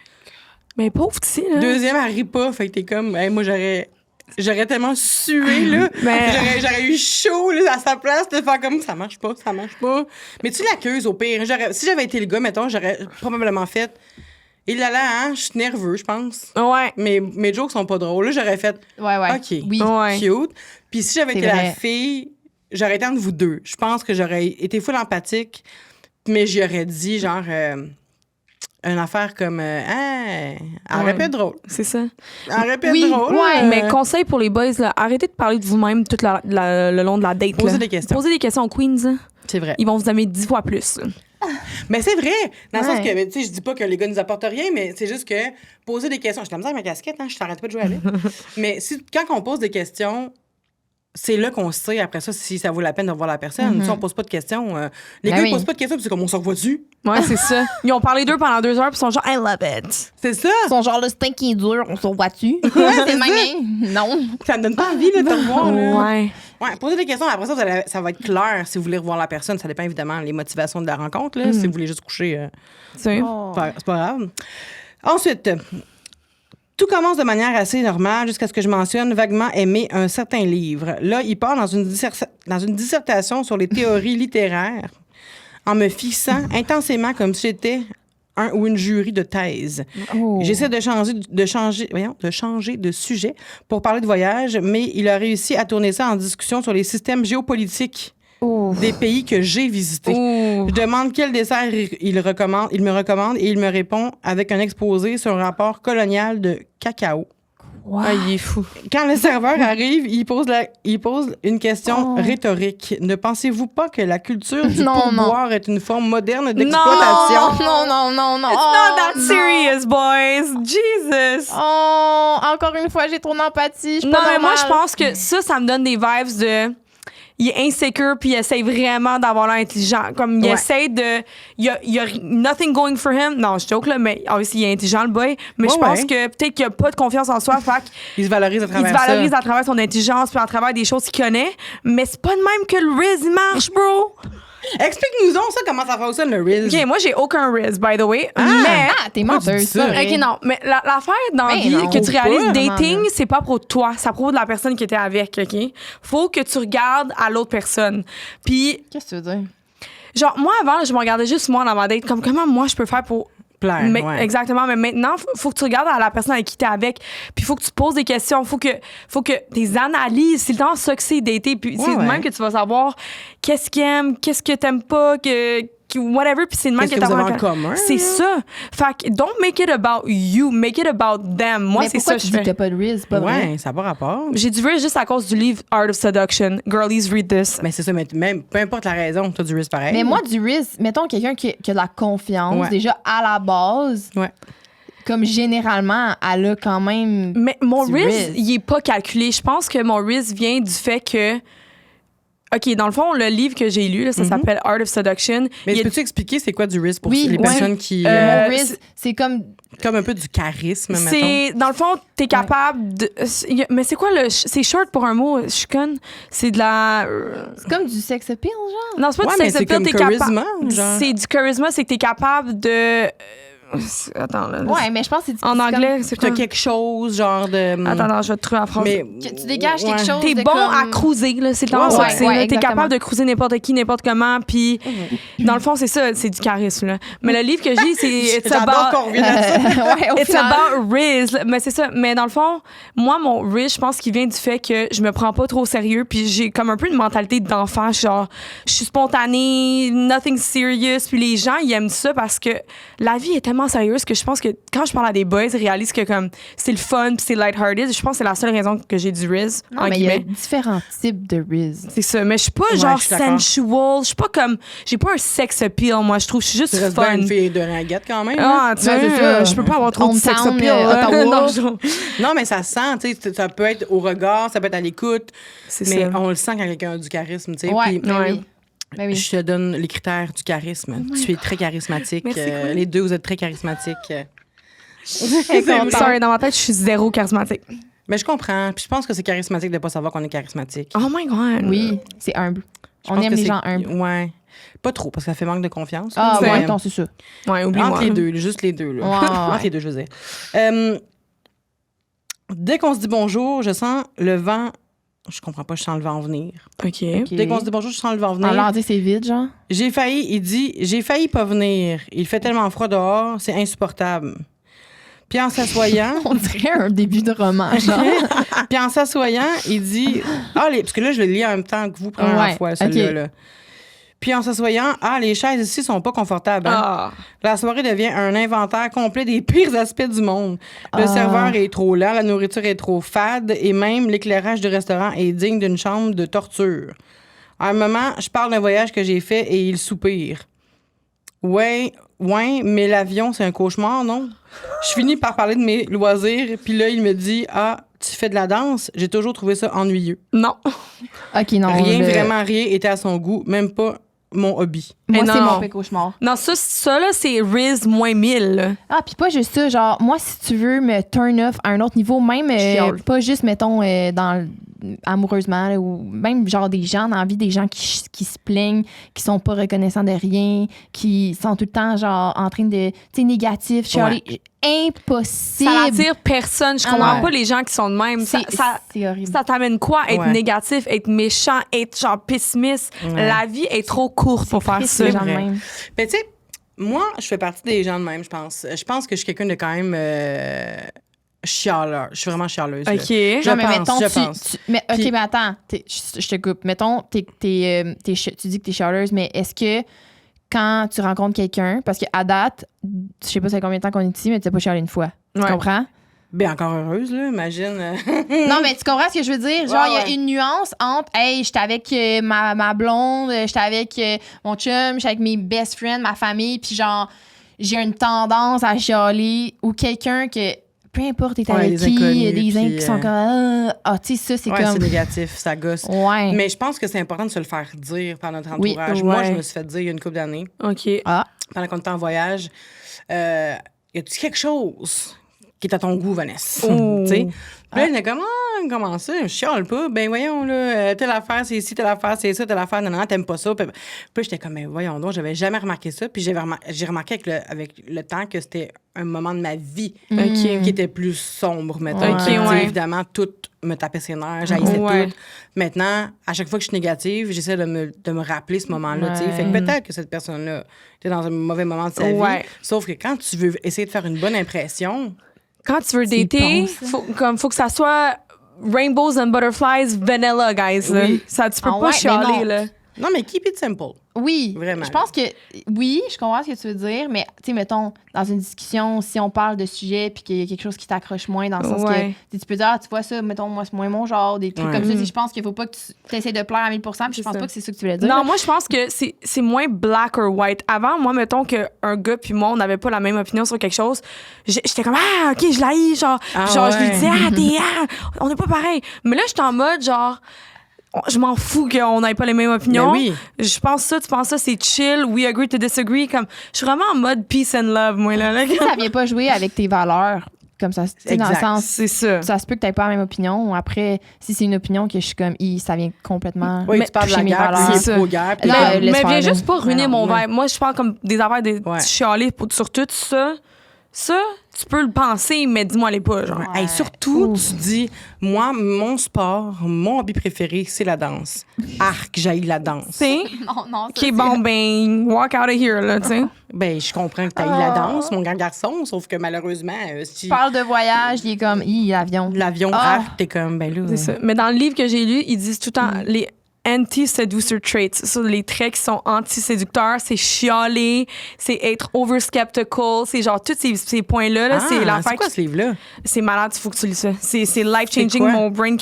Mais pauvre petit, là. Deuxième, elle rit pas. Fait que t'es comme, hey, moi, j'aurais tellement sué, là. J'aurais eu chaud, là, à sa place, de faire comme, ça marche pas. Mais tu l'accuses, au pire. Si j'avais été le gars, mettons, j'aurais probablement fait. Et là, hein, je suis nerveux, je pense. Ouais. Mais mes jokes sont pas drôles. Là, j'aurais fait. Ouais. OK. Oui. Cute. Puis si j'avais été la fille. J'aurais été entre vous deux. Je pense que j'aurais été full empathique, mais j'y aurais dit, genre, une affaire comme, elle aurait pu être drôle. C'est ça. Elle aurait pu être drôle. Ouais, mais conseil pour les boys, là, arrêtez de parler de vous-même tout le long de la date. Posez des questions. Posez des questions aux queens. Là. C'est vrai. Ils vont vous aimer 10 fois plus. Mais c'est vrai. Dans le sens que, tu sais, je dis pas que les gars nous apportent rien, mais c'est juste que poser des questions. J'ai de la misère avec ma casquette, hein, je t'arrête pas de jouer avec. Mais quand on pose des questions, c'est là qu'on sait, après ça, si ça vaut la peine de voir la personne. Tu sais, on pose pas de questions. Les gars, ils posent pas de questions, puis c'est comme on s'en revoit-tu. Ouais, c'est ça. Ils ont parlé d'eux pendant 2 heures, puis ils sont genre, I love it. C'est ça. Ils sont genre, le steak qui est dur, on s'en voit-tu? C'est même. Non. Ça me donne pas envie, là, de te revoir. Là. Ouais, posez des questions. Après ça, ça va être clair si vous voulez revoir la personne. Ça dépend évidemment des motivations de la rencontre. Là. Si vous voulez juste coucher, c'est pas grave. Ensuite, tout commence de manière assez normale jusqu'à ce que je mentionne vaguement aimer un certain livre. Là, il part dans une dissertation sur les théories littéraires en me fixant intensément comme si j'étais un ou une jury de thèse. Oh. J'essaie de changer de sujet pour parler de voyage, mais il a réussi à tourner ça en discussion sur les systèmes géopolitiques des pays que j'ai visités. Je demande quel dessert il me recommande et il me répond avec un exposé sur un rapport colonial de cacao. Wow. Ah, il est fou. Quand le serveur arrive, il pose une question rhétorique. Ne pensez-vous pas que la culture du pourboire est une forme moderne d'exploitation? Non. It's not that serious, boys. Jesus. Oh, encore une fois, j'ai trop d'empathie. Non, mais moi, je pense que ça me donne des vibes de... Il est insécure puis il essaie vraiment d'avoir l'air intelligent. Comme il essaie de... Il y a nothing going for him. Non, je joke là, mais obviously, il est intelligent, le boy. Mais je pense que peut-être qu'il a pas de confiance en soi. Fait il se valorise à travers son intelligence puis à travers des choses qu'il connaît. Mais c'est pas de même que le Riz, il marche, bro. Explique-nous-en ça, comment ça fonctionne le Riz. OK, moi, j'ai aucun Riz, by the way. T'es menteuse. OK, non. Mais l'affaire dans la vie que tu réalises, dating, c'est pas pour toi. Ça prouve de la personne qui était avec, OK? Faut que tu regardes à l'autre personne. Puis... Qu'est-ce que tu veux dire? Genre, moi, avant, je me regardais juste moi dans ma date. Comme, comment moi, je peux faire pour... plaire, Exactement. Mais maintenant, faut que tu regardes à la personne avec qui t'es avec. Puis faut que tu te poses des questions. Faut que tes analyses. C'est le temps ça que c'est dater. Puis c'est de même que tu vas savoir qu'est-ce qu'il aime, qu'est-ce que t'aimes pas, whatever. Puis c'est de même qu'est-ce que vous avez en commun. C'est ça. Fait que don't make it about you. Make it about them. Moi, c'est ça que je fais. Mais pourquoi tu dis que t'as pas de Riz? Pas vrai? Ça n'a pas rapport. J'ai du Riz juste à cause du livre Art of Seduction. Girlies, read this. Mais c'est ça. Mais même, peu importe la raison, t'as du Riz pareil. Mais moi, du Riz, mettons quelqu'un qui a de la confiance, déjà à la base. Ouais. Comme généralement, elle a quand même. Mais mon Riz, il est pas calculé. Je pense que mon Riz vient du fait que... OK, dans le fond, le livre que j'ai lu, là, ça s'appelle Art of Seduction. Mais peux-tu expliquer c'est quoi du Riz pour les personnes qui... Mon Riz, c'est comme un peu du charisme, mettons. Dans le fond, t'es capable de... Mais c'est quoi le... C'est short pour un mot, je suis conne. C'est de la... C'est comme du sex appeal, genre? Non, c'est pas du sex appeal, t'es capable... C'est du charisme, c'est que t'es capable de... Attends, là. Ouais, mais je pense que c'est en anglais, c'est quoi? Quelque chose, genre de... Attends, je vais te trouver en français. Mais tu dégages quelque chose. T'es bon à cruiser, là. C'est le temps ça. T'es capable de cruiser n'importe qui, n'importe comment. Puis, dans le fond, c'est ça, c'est du charisme, là. Mais le livre que j'ai, c'est It's about Riz. Mais c'est ça. Mais dans le fond, moi, mon Riz, je pense qu'il vient du fait que je me prends pas trop au sérieux. Puis, j'ai comme un peu une mentalité d'enfant. Genre, je suis spontanée, nothing serious. Puis, les gens, ils aiment ça parce que la vie est tellement sérieuse que je pense que quand je parle à des boys, ils réalisent que comme c'est le fun puis c'est lighthearted. Je pense que c'est la seule raison que j'ai du Riz. Non, mais il y a différents types de Riz. C'est ça. Mais je suis pas genre sensual. Je suis pas comme... J'ai pas un sex appeal, moi. Je trouve que je suis juste fun. Tu restes une fille de ringuette quand même. Ah, tu sais, je peux pas avoir trop de sex appeal. Non, mais ça se sent. Tu sais, ça peut être au regard, ça peut être à l'écoute. Mais on le sent quand quelqu'un a du charisme, tu sais. Oui. Ben oui. Je te donne les critères du charisme. Tu es très charismatique. Les deux, vous êtes très charismatiques. Sorry, dans ma tête, je suis zéro charismatique. Mais je comprends. Puis je pense que c'est charismatique de ne pas savoir qu'on est charismatique. Oh my God. Oui, c'est humble. On aime les gens humbles. Ouais. Pas trop, parce que ça fait manque de confiance. Ah ouais, non, c'est ça. Ouais, oublie-moi. Entre les deux, juste les deux. Là. Entre les deux, je veux dire. Dès qu'on se dit bonjour, je sens le vent... Je comprends pas, je sens le vent venir. OK. Dès qu'on se dit bonjour, je sens le vent venir. Alors, c'est vide, genre? J'ai failli pas venir. Il fait tellement froid dehors, c'est insupportable. Puis en s'assoyant... On dirait un début de roman, genre. Puis en s'assoyant, il dit... parce que là, je le lis en même temps que vous, première fois, celui-là. Là. Puis en s'assoyant, les chaises ici sont pas confortables. Hein? La soirée devient un inventaire complet des pires aspects du monde. Le serveur est trop lent, la nourriture est trop fade et même l'éclairage du restaurant est digne d'une chambre de torture. À un moment, je parle d'un voyage que j'ai fait et il soupire. Ouais, mais l'avion, c'est un cauchemar, non? Je finis par parler de mes loisirs, puis là, il me dit tu fais de la danse? J'ai toujours trouvé ça ennuyeux. Non. OK, non. Vraiment rien était à son goût, même pas mon hobby. Moi, c'est mon pire cauchemar. Non, ça là, c'est Riz moins 1000. Là. Puis pas juste ça. Genre, moi, si tu veux me turn off à un autre niveau, même pas juste, mettons, amoureusement, là, ou même genre des gens dans la vie, des gens qui se plaignent, qui sont pas reconnaissants de rien, qui sont tout le temps, genre, en train de... Tu sais, négatifs. Impossible. Ça n'attire personne. Je comprends pas les gens qui sont de même. C'est horrible. Ça t'amène quoi? Être négatif, être méchant, être genre pessimiste. La vie est trop courte pour faire ça. C'est vrai. Mais tu sais, Moi, je fais partie des gens de même, je pense. Je pense que je suis quelqu'un de quand même chialeur. Je suis vraiment chialeuse. là. OK. Je Non, mais pense, mettons, je tu- pense. mais, OK, Puis- mais attends, je te coupe. Mettons, tu dis que t'es chialeuse, mais est-ce que quand tu rencontres quelqu'un, parce qu'à date, je sais pas ça fait combien de temps qu'on est ici, mais tu t'es pas chialé une fois. Tu Ouais. comprends? Ben, encore heureuse, là, imagine. Non, mais tu comprends ce que je veux dire? Genre, il Ouais, y a une nuance entre, hey, j'étais avec ma blonde, j'étais avec mon chum, j'étais avec mes best friends, ma famille, puis genre, j'ai une tendance à chialer, ou quelqu'un que, peu importe, t'es Ouais, avec les qui, inconnus, des puis, qui sont comme, tu sais, ça, c'est Ouais, c'est comme. négatif, ça gosse. Ouais. Mais je pense que c'est important de se le faire dire par notre Oui, entourage. Moi, ouais. je me suis fait dire il y a une couple d'années, OK. Ah. pendant qu'on était en voyage, y a-tu quelque chose qui est à ton goût, Vanessa? Oh. Tu sais? Puis là, il était comme, comment ça? Je chiale pas. Ben, voyons, là, telle affaire, c'est ici, telle affaire, c'est ça, telle affaire, non, t'aimes pas ça. Puis j'étais comme, mais voyons donc, j'avais jamais remarqué ça. Puis j'ai remarqué avec le temps que c'était un moment de ma vie OK. qui était plus sombre, mettons. Ok, Fait que, tu sais, ouais. évidemment, tout me tapait ses nerfs, j'haïssais Ouais. tout. Maintenant, à chaque fois que je suis négative, j'essaie de me rappeler ce moment-là, tu sais. Ouais. Fait que peut-être que cette personne-là était dans un mauvais moment de sa Ouais. vie. Sauf que quand tu veux essayer de faire une bonne impression, Quand tu veux C'est dater, bon, ça. faut que ça soit rainbows and butterflies vanilla, guys. Là. Oui. Ça, tu peux Ah pas ouais, chialer, mais non. là. non, mais keep it simple. Oui, Vraiment. je pense que oui, je comprends ce que tu veux dire, mais tu sais, mettons, dans une discussion, si on parle de sujet puis qu'il y a quelque chose qui t'accroche moins, dans le sens Ouais. que tu peux dire, tu vois ça, mettons, moi, c'est moins mon genre, des trucs Ouais. comme ça. Tu sais, je pense qu'il faut pas que tu essaies de plaire à 1000 puis je C'est pense ça. pas que c'est ça que tu voulais dire. Non, moi, je pense que c'est moins black or white. Avant, moi, mettons qu'un gars puis moi, on n'avait pas la même opinion sur quelque chose, j'étais comme, OK, je l'haïs, genre, Ah je lui ouais. disais, on n'est pas pareil. Mais là, j'étais en mode, genre, je m'en fous qu'on n'ait pas les mêmes opinions. Ben oui. Je pense ça, tu penses ça, c'est chill, we agree to disagree. Comme, je suis vraiment en mode peace and love, moi, là. Si ça vient pas jouer avec tes valeurs, comme ça, tu sais, dans le Exact. sens, C'est ça. ça se peut que t'aies pas la même opinion. Après, si c'est une opinion que je suis comme, ça vient complètement Oui, Mais tu parles de la toucher mes guerre, valeurs. puis C'est c'est ça. pro-guerre. puis Non, là, laisse mais faire, viens là. juste pas ruiner Non, mon ouais. vibe. Moi, je parle comme des affaires de Ouais. chialer sur tout ça. Ça, tu peux le penser, mais dis-moi les pas, genre. Hey, surtout, Ouf. tu dis, moi, mon sport, mon hobby préféré, c'est la danse. Arc, j'haïs la danse. C'est Non, OK, bon, ben, walk out of here, là, tu sais. Ben, je comprends que t'haïs la danse, mon grand garçon, sauf que malheureusement, si Tu parles de voyage, il est comme, l'avion. l'avion Ah. arc, t'es comme, ben là. C'est ça. Mais dans le livre que j'ai lu, ils disent tout le temps les anti-seducer traits. Ça, les traits qui sont anti-séducteurs, c'est chialer, c'est être over-skeptical, c'est genre tous ces points-là. Là, c'est l'affaire c'est quoi qui- ce livre-là? C'est malade, il faut que tu lis ça. C'est life-changing. C'est quoi? Mon brain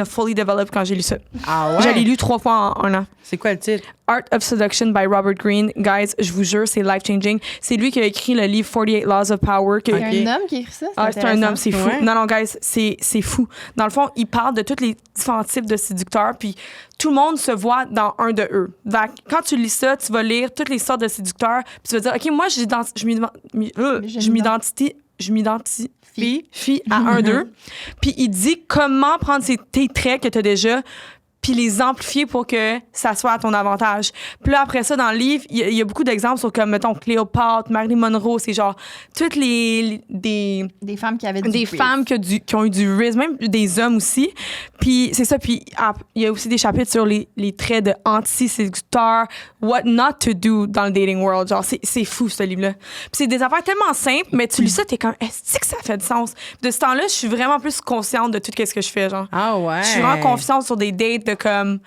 a fully developed quand j'ai lu ça. Ah ouais? Je l'ai lu 3 fois en un an. C'est quoi le titre? Art of Seduction by Robert Greene. Guys, je vous jure, c'est life-changing. C'est lui qui a écrit le livre 48 Laws of Power. Que, Il y a un homme qui écrit ça. c'est un homme, c'est fou. Ouais. Non, guys, c'est fou. Dans le fond, il parle de tous les différents types de séducteurs, puis tout le monde se voit dans un de eux. Donc, quand tu lis ça, tu vas lire toutes les sortes de séducteurs, puis tu vas dire, OK, moi, je m'identifie à un d'eux. Puis il dit comment prendre tes traits que tu as déjà, puis les amplifier pour que ça soit à ton avantage. Puis là, après ça, dans le livre, il y a beaucoup d'exemples sur comme, mettons, Cléopâtre, Marilyn Monroe, c'est genre toutes des femmes qui avaient du femmes qui ont eu du riz, même des hommes aussi. Puis c'est ça. Puis il y a aussi des chapitres sur les traits de anti-séducteur, what not to do dans le dating world. Genre, c'est fou, ce livre-là. Puis c'est des affaires tellement simples, mais tu lis ça, t'es comme, est-ce que ça fait du sens? De ce temps-là, je suis vraiment plus consciente de tout ce que je fais, genre. Ah ouais. Je suis vraiment confiante sur des dates de comme...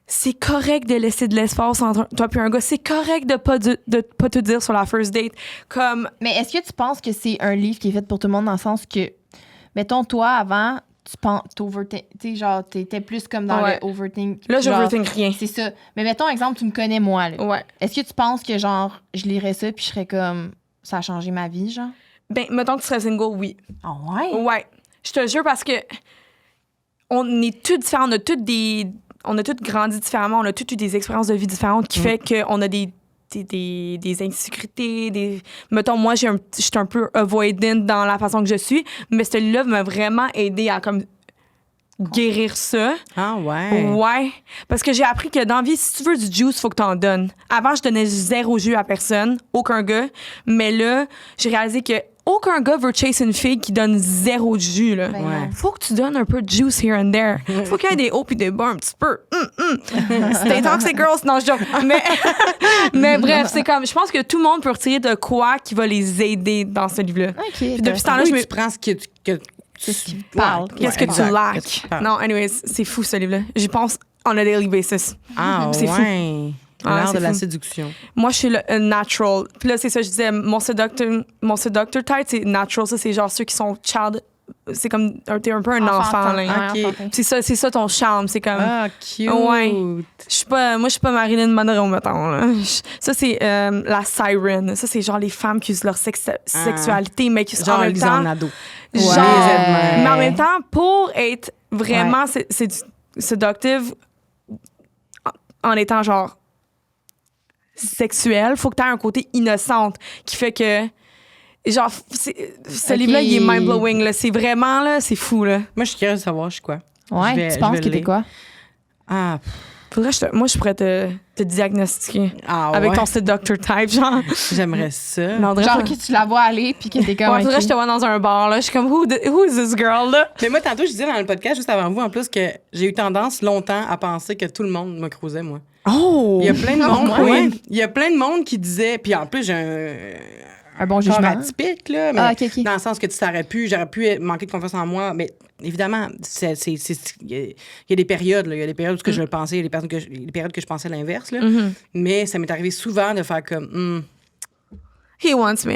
C'est correct de laisser de l'espace entre toi et un gars. C'est correct de pas tout dire sur la first date. Comme... Mais est-ce que tu penses que c'est un livre qui est fait pour tout le monde dans le sens que, mettons, toi, avant, tu penses, tu sais, genre, t'étais plus comme dans Ouais. le overthink. Là, genre, j'overthink rien. C'est ça. Mais mettons, exemple, tu me connais, moi, là. Ouais. Est-ce que tu penses que, genre, je lirais ça puis je serais comme, ça a changé ma vie, genre? Ben, mettons que tu serais single, oui. Ah ouais? Ouais. Je te jure parce que on est tous différents. On a tous grandi différemment. On a tous eu des expériences de vie différentes qui fait qu'on a des insécurités. Mettons, moi, je suis un peu avoidant dans la façon que je suis, mais ce livre m'a vraiment aidé à comme guérir ça. Ah ouais. Ouais. Parce que j'ai appris que dans la vie, si tu veux du juice, faut que t'en donnes. Avant, je donnais zéro jus à personne, aucun gars. Mais là, j'ai réalisé que aucun gars veut chase une fille qui donne zéro de jus, là. Ben Ouais. Faut que tu donnes un peu de juice here and there. Faut qu'il y ait des hauts puis des bas un petit peu. Stay toxic girls, non, je joke. Mais bref, c'est comme, je pense que tout le monde peut retirer de quoi qui va les aider dans ce livre-là. OK. Puis depuis ce temps-là, Oui, je me... tu prends ce que Qu'est-ce qui parle? Qu'est-ce que tu exact. lacks? Qu'est-ce que tu parles? Non, anyways, c'est fou ce livre-là. J'y pense on a daily basis. Ah, C'est fou. ouais. Ah, L'art c'est de la fou. séduction. Moi, je suis le natural. Puis là, c'est ça, je disais, mon seductor type, c'est natural. Ça, c'est genre ceux qui sont child. C'est comme, t'es un peu un enfant, là. Ok. C'est ça ton charme. C'est comme. Ah, cute. Ouais. Moi, je suis pas Marilyn Monroe, mettons. Là. Ça, c'est la siren. Ça, c'est genre les femmes qui usent leur sexualité, mais qui sont en Genre même Lisa en temps. ado. Genre, Ouais. mais en même temps, pour être vraiment séductive en étant genre sexuel, faut que tu aies un côté innocente qui fait que genre ce livre-là, il est mind-blowing là, c'est vraiment là, c'est fou là. Moi, je suis curieuse de savoir, je suis quoi. Ouais, Je vais- tu je penses vais que le t'es lire. quoi? Ah, Faudrait que moi je pourrais te diagnostiquer avec ouais. ton seductor type genre. J'aimerais ça. Non, Genre que tu la vois aller puis que t'es comme. ouais, faudrait que je te vois dans un bar là, je suis comme who is this girl là? Mais moi, tantôt, je disais dans le podcast, juste avant vous, en plus, que j'ai eu tendance longtemps à penser que tout le monde me cruisait, moi. Oh! Il y a plein de monde, ouais. ouais. Il y a plein de monde qui disait, puis en plus, j'ai Un bon corps jugement. atypique, là, mais Ah, ok. dans le sens que j'aurais pu manquer de confiance en moi, mais évidemment, il y a des périodes, là, il y a des périodes où je le pensais, il y a des périodes que je pensais l'inverse, là, mais ça m'est arrivé souvent de faire comme, He wants me.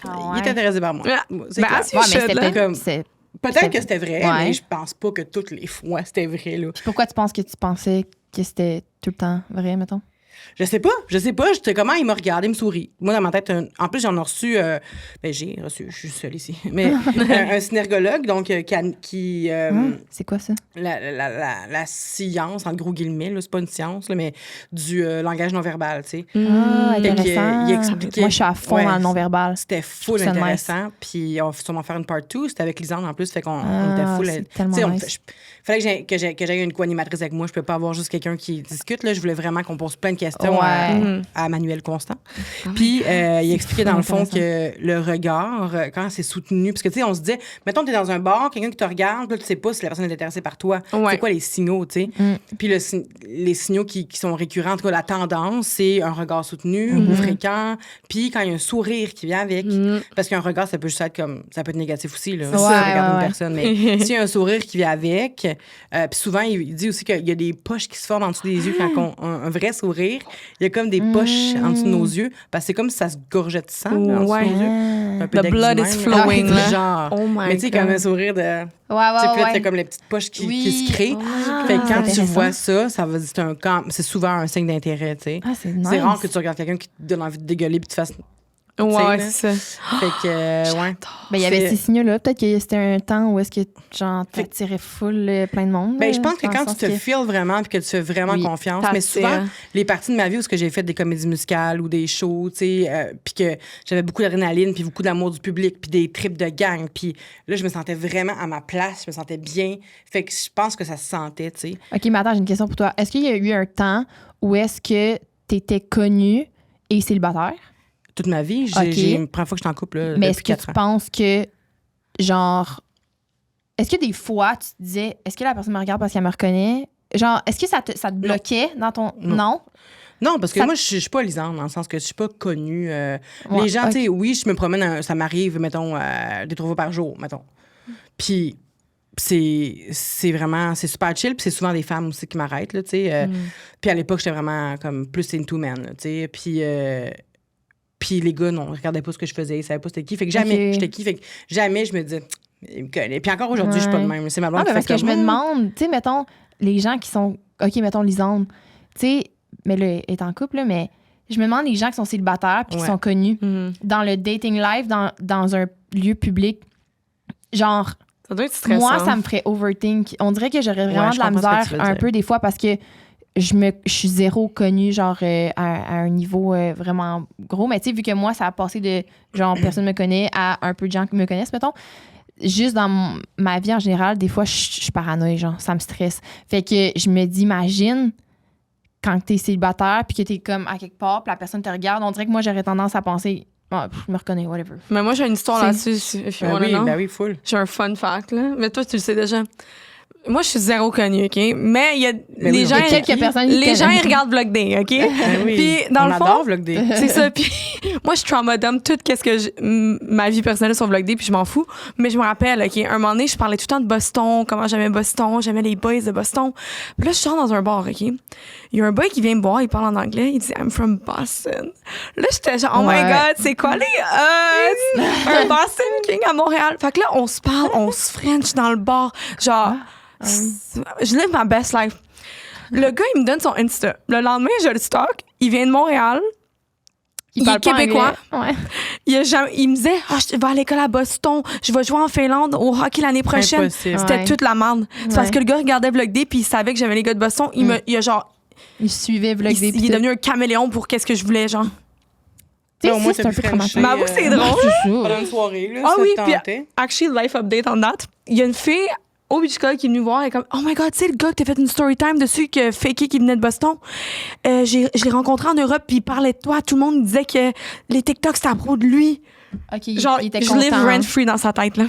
Ah, il est intéressé par moi. Ouais. C'est Ben, clair. as you Ouais, mais should, c'était là. Comme- Peut-être que c'était vrai, Ouais. mais je pense pas que toutes les fois c'était vrai, là. Pourquoi tu penses que tu pensais que c'était tout le temps vrai, mettons? Je sais pas. Comment il m'a regardé, il me sourit. Moi, dans ma tête, en plus, j'en ai reçu. J'ai reçu, je suis seule ici. Mais un synergologue, donc, qui. C'est quoi ça? La science, en gros guillemets, là, c'est pas une science, là, mais du langage non-verbal, tu sais. Ah, Fait que, intéressant. il expliquait- Moi, je suis à fond Ouais, dans le non-verbal. C'était full Je trouve ça intéressant. Puis, on va sûrement faire une part 2. C'était avec Lisanne en plus. Fait qu'on Ah, était full. c'est tellement Tu sais, nice. fallait que j'aille une co-animatrice avec moi. Je peux pas avoir juste quelqu'un qui discute. Là. Je voulais vraiment qu'on pose plein de questions Ouais. à Manuel Constant. Puis, il expliquait dans le fond intéressant. que le regard, quand c'est soutenu, parce que, tu sais, on se disait, mettons, tu es dans un bar, quelqu'un qui te regarde, puis là, tu sais pas si la personne est intéressée par toi. Ouais. C'est quoi les signaux, tu sais? Puis, les signaux qui sont récurrents, en tout cas, la tendance, c'est un regard soutenu ou fréquent. Puis, quand il y a un sourire qui vient avec, parce qu'un regard, ça peut juste être comme, ça peut être négatif aussi, là. Ouais, Ça, regarder ouais. une personne. Mais s'il y a un sourire qui vient avec, puis souvent, il dit aussi qu'il y a des poches qui se forment en dessous des yeux quand un vrai sourire. Il y a comme des poches en dessous de nos yeux, parce que c'est comme si ça se gorgeait de sang, là, en dessous Ouais. de nos yeux. Un peu The blood d'eczéma, is là. flowing, Ah, là. genre. Oh my mais tu sais, God. comme un sourire de... Ouais, Tu sais, puis là, ouais. t'as comme les petites poches qui Oui. se créent. Oh my Fait que God. quand C'est tu vois intéressant. ça veut dire c'est souvent un signe d'intérêt, tu sais. Ah, c'est nice. C'est rare que tu regardes quelqu'un qui te donne envie de dégueuler puis tu fasses... Ouais, là. c'est ça. Fait que, ouais. Ben, il y avait C'est- ces signaux-là. Peut-être que c'était un temps où est-ce que, genre, t'attirais full plein de monde. Ben, là, je pense que dans le quand tu sens te feels vraiment puis que tu fais vraiment Oui, confiance, mais souvent, t'attires. les parties de ma vie où ce que j'ai fait des comédies musicales ou des shows, tu sais, puis que j'avais beaucoup d'adrénaline puis beaucoup d'amour du public puis des trips de gang, puis là, je me sentais vraiment à ma place, je me sentais bien. Fait que je pense que ça se sentait, tu sais. OK, mais attends, j'ai une question pour toi. Est-ce qu'il y a eu un temps où est-ce que t'étais connu et célibataire? Toute ma vie, Ok. j'ai la première fois que je suis en couple, là, Mais est-ce depuis que 4 tu ans. penses que, genre... Est-ce que des fois, tu te disais, est-ce que la personne me regarde parce qu'elle me reconnaît? Genre, est-ce que ça te bloquait dans ton... Non? Non, parce que Ça- moi, je suis pas lisante, dans le sens que je suis pas connue. Ouais, les gens, ok. tu sais, oui, je me promène, ça m'arrive, mettons, des 3 fois par jour, mettons. Puis c'est vraiment, c'est super chill, puis c'est souvent des femmes aussi qui m'arrêtent, là, tu sais. Puis à l'époque, j'étais vraiment comme plus into men, là, tu sais. Puis les gars, non, ils regardaient pas ce que je faisais, ils savaient pas c'était qui. Fait que jamais, Ok. j'étais qui. Fait que jamais je me disais, il me connaît. Puis encore aujourd'hui, je suis pas de même. C'est ma blonde Ah, ben qui parce fait que je comme, me demande, tu sais, mettons, les gens qui sont... OK, mettons, Lisande, tu sais, mais là, elle est en couple, là, mais je me demande les gens qui sont célibataires puis qui Ouais. sont connus Mhm. dans le dating life, dans un lieu public. Genre, Ça doit être stressant. moi, ça me ferait overthink. On dirait que j'aurais vraiment Ouais, de je la comprends ce que misère tu veux un dire. peu des fois parce que je suis zéro connue, genre, à un niveau vraiment gros. Mais tu sais, vu que moi, ça a passé de, genre, personne me connaît à un peu de gens qui me connaissent, mettons. Juste dans ma vie en général, des fois, je suis paranoïa, genre, ça me stresse. Fait que je me dis, imagine quand t'es célibataire puis que t'es comme à quelque part puis la personne te regarde, on dirait que moi, j'aurais tendance à penser, Je me reconnais, whatever. Mais moi, j'ai une histoire là-dessus, if you wanna know. Ben oui, full. J'ai un fun fact, là. Mais toi, tu le sais déjà. Moi, je suis zéro connue, OK? Mais il y a les gens... Il y a quelques personnes qui Les gens, connaissent. ils regardent Vlog Day, OK? Ben oui. Puis, dans On le fond... adore Vlog Day. C'est ça. Puis moi, je trauma dump tout ma vie personnelle sur Vlog Day, puis je m'en fous. Mais je me rappelle, OK, un moment donné, je parlais tout le temps de Boston, comment j'aimais Boston, j'aimais les boys de Boston. Puis là, je sors dans un bar, OK? Il y a un boy qui vient me voir, il parle en anglais, il dit « I'm from Boston ». Là, j'étais genre « Oh my God, c'est quoi les odds? Un Boston King à Montréal. » Fait que là, on se parle, on se French dans le bar. Genre, je live ma best life. Le gars, il me donne son Insta. Le lendemain, je le stalk. Il vient de Montréal. Il est québécois. Ouais. Il me disait je vais à l'école à Boston, je vais jouer en Finlande au hockey l'année prochaine. Impossible. C'était Ouais. toute la merde. C'est parce que le gars regardait Vlog Day puis il savait que j'avais les gars de Boston. Il a genre Il suivait Vlog Day. il est devenu un caméléon pour qu'est-ce que je voulais genre. Tu sais, Au moins, c'est t'as un pu peu Frencher, traumatisant. Mais avoue que c'est drôle. C'est ça. Pendant une soirée, là, Ah ça oui, te puis tentait. actually life update on that. Il y a une fille au Beach Club qui est venue voir, elle est comme oh my God, tu sais le gars que t'as fait une story time dessus qui a faké qui venait de Boston. Je l'ai rencontré en Europe puis il parlait de toi, tout le monde disait que les TikTok c'était à propos de lui. OK, Genre il était je live content. rent free dans sa tête là.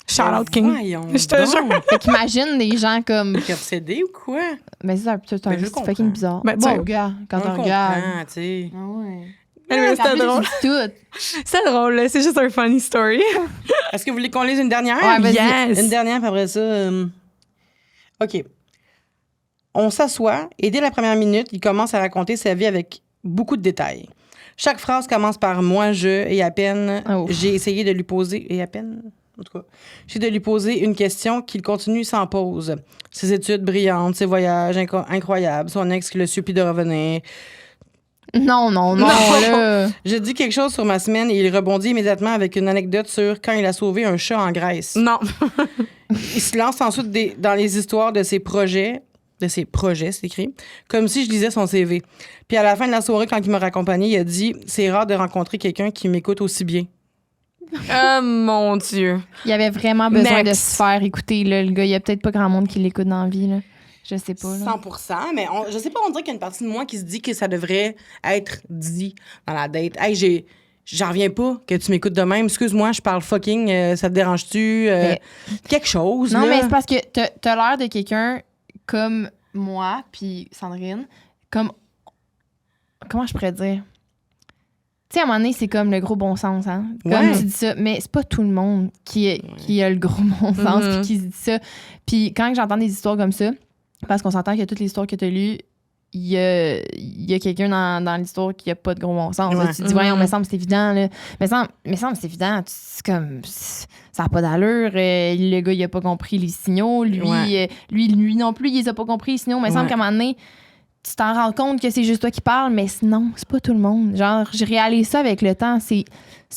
Shout out King. Voyons Je te donc. jure. Fait qu'imagine des gens comme... T'es obsédé ou quoi? Mais c'est un peu Ben, je c'est comprends. fucking bizarre. Ben, tu Bon, sais, gars, quand On on le regarde... comprend, tu sais. Ah ouais. Anyway, c'était drôle. Tout. C'est drôle, là. C'est juste un funny story. Est-ce que vous voulez qu'on lise une dernière? Ouais, vas-y. Yes. Une dernière, puis après ça... OK. On s'assoit et dès la première minute, il commence à raconter sa vie avec beaucoup de détails. Chaque phrase commence par « moi, je » et à peine, Oh. j'ai essayé de lui poser... Et à peine... En tout cas, j'ai de lui poser une question qu'il continue sans pause. Ses études brillantes, ses voyages incroyables, son ex qui le supplie de revenir. Non, là. Je dis quelque chose sur ma semaine et il rebondit immédiatement avec une anecdote sur quand il a sauvé un chat en Grèce. Non. Il se lance ensuite dans les histoires de ses projets, c'est écrit, comme si je lisais son CV. Puis à la fin de la soirée, quand il m'a raccompagné, il a dit « C'est rare de rencontrer quelqu'un qui m'écoute aussi bien. Oh mon Dieu. Il y avait vraiment besoin de Next. se faire écouter, là, le gars. Il y a peut-être pas grand monde qui l'écoute dans la vie, là. Je sais pas, là. 100%, mais je sais pas, on dirait qu'il y a une partie de moi qui se dit que ça devrait être dit dans la date. Hey, j'en reviens pas que tu m'écoutes de même. Excuse-moi, je parle fucking, ça te dérange-tu? Quelque chose, Non, là. mais c'est parce que t'as l'air de quelqu'un comme moi, puis Sandrine, comme... Comment je pourrais dire? Tu sais, à un moment donné, c'est comme le gros bon sens, hein? Comme Ouais. tu dis ça, mais c'est pas tout le monde qui a le gros bon sens puis qui se dit ça. Puis quand j'entends des histoires comme ça, parce qu'on s'entend que toutes les histoires que tu as lues, il y a quelqu'un dans l'histoire qui a pas de gros bon sens. Là. Ouais. Tu te dis, voyons, me semble c'est évident. Là. Me semble c'est évident. C'est comme, ça n'a pas d'allure. Le gars, il a pas compris les signaux. Lui, Ouais. lui non plus, il les a pas compris les signaux. Me semble Ouais. qu'à un moment donné, tu t'en rends compte que c'est juste toi qui parles, mais non, c'est pas tout le monde. Genre, je réalise ça avec le temps. C'est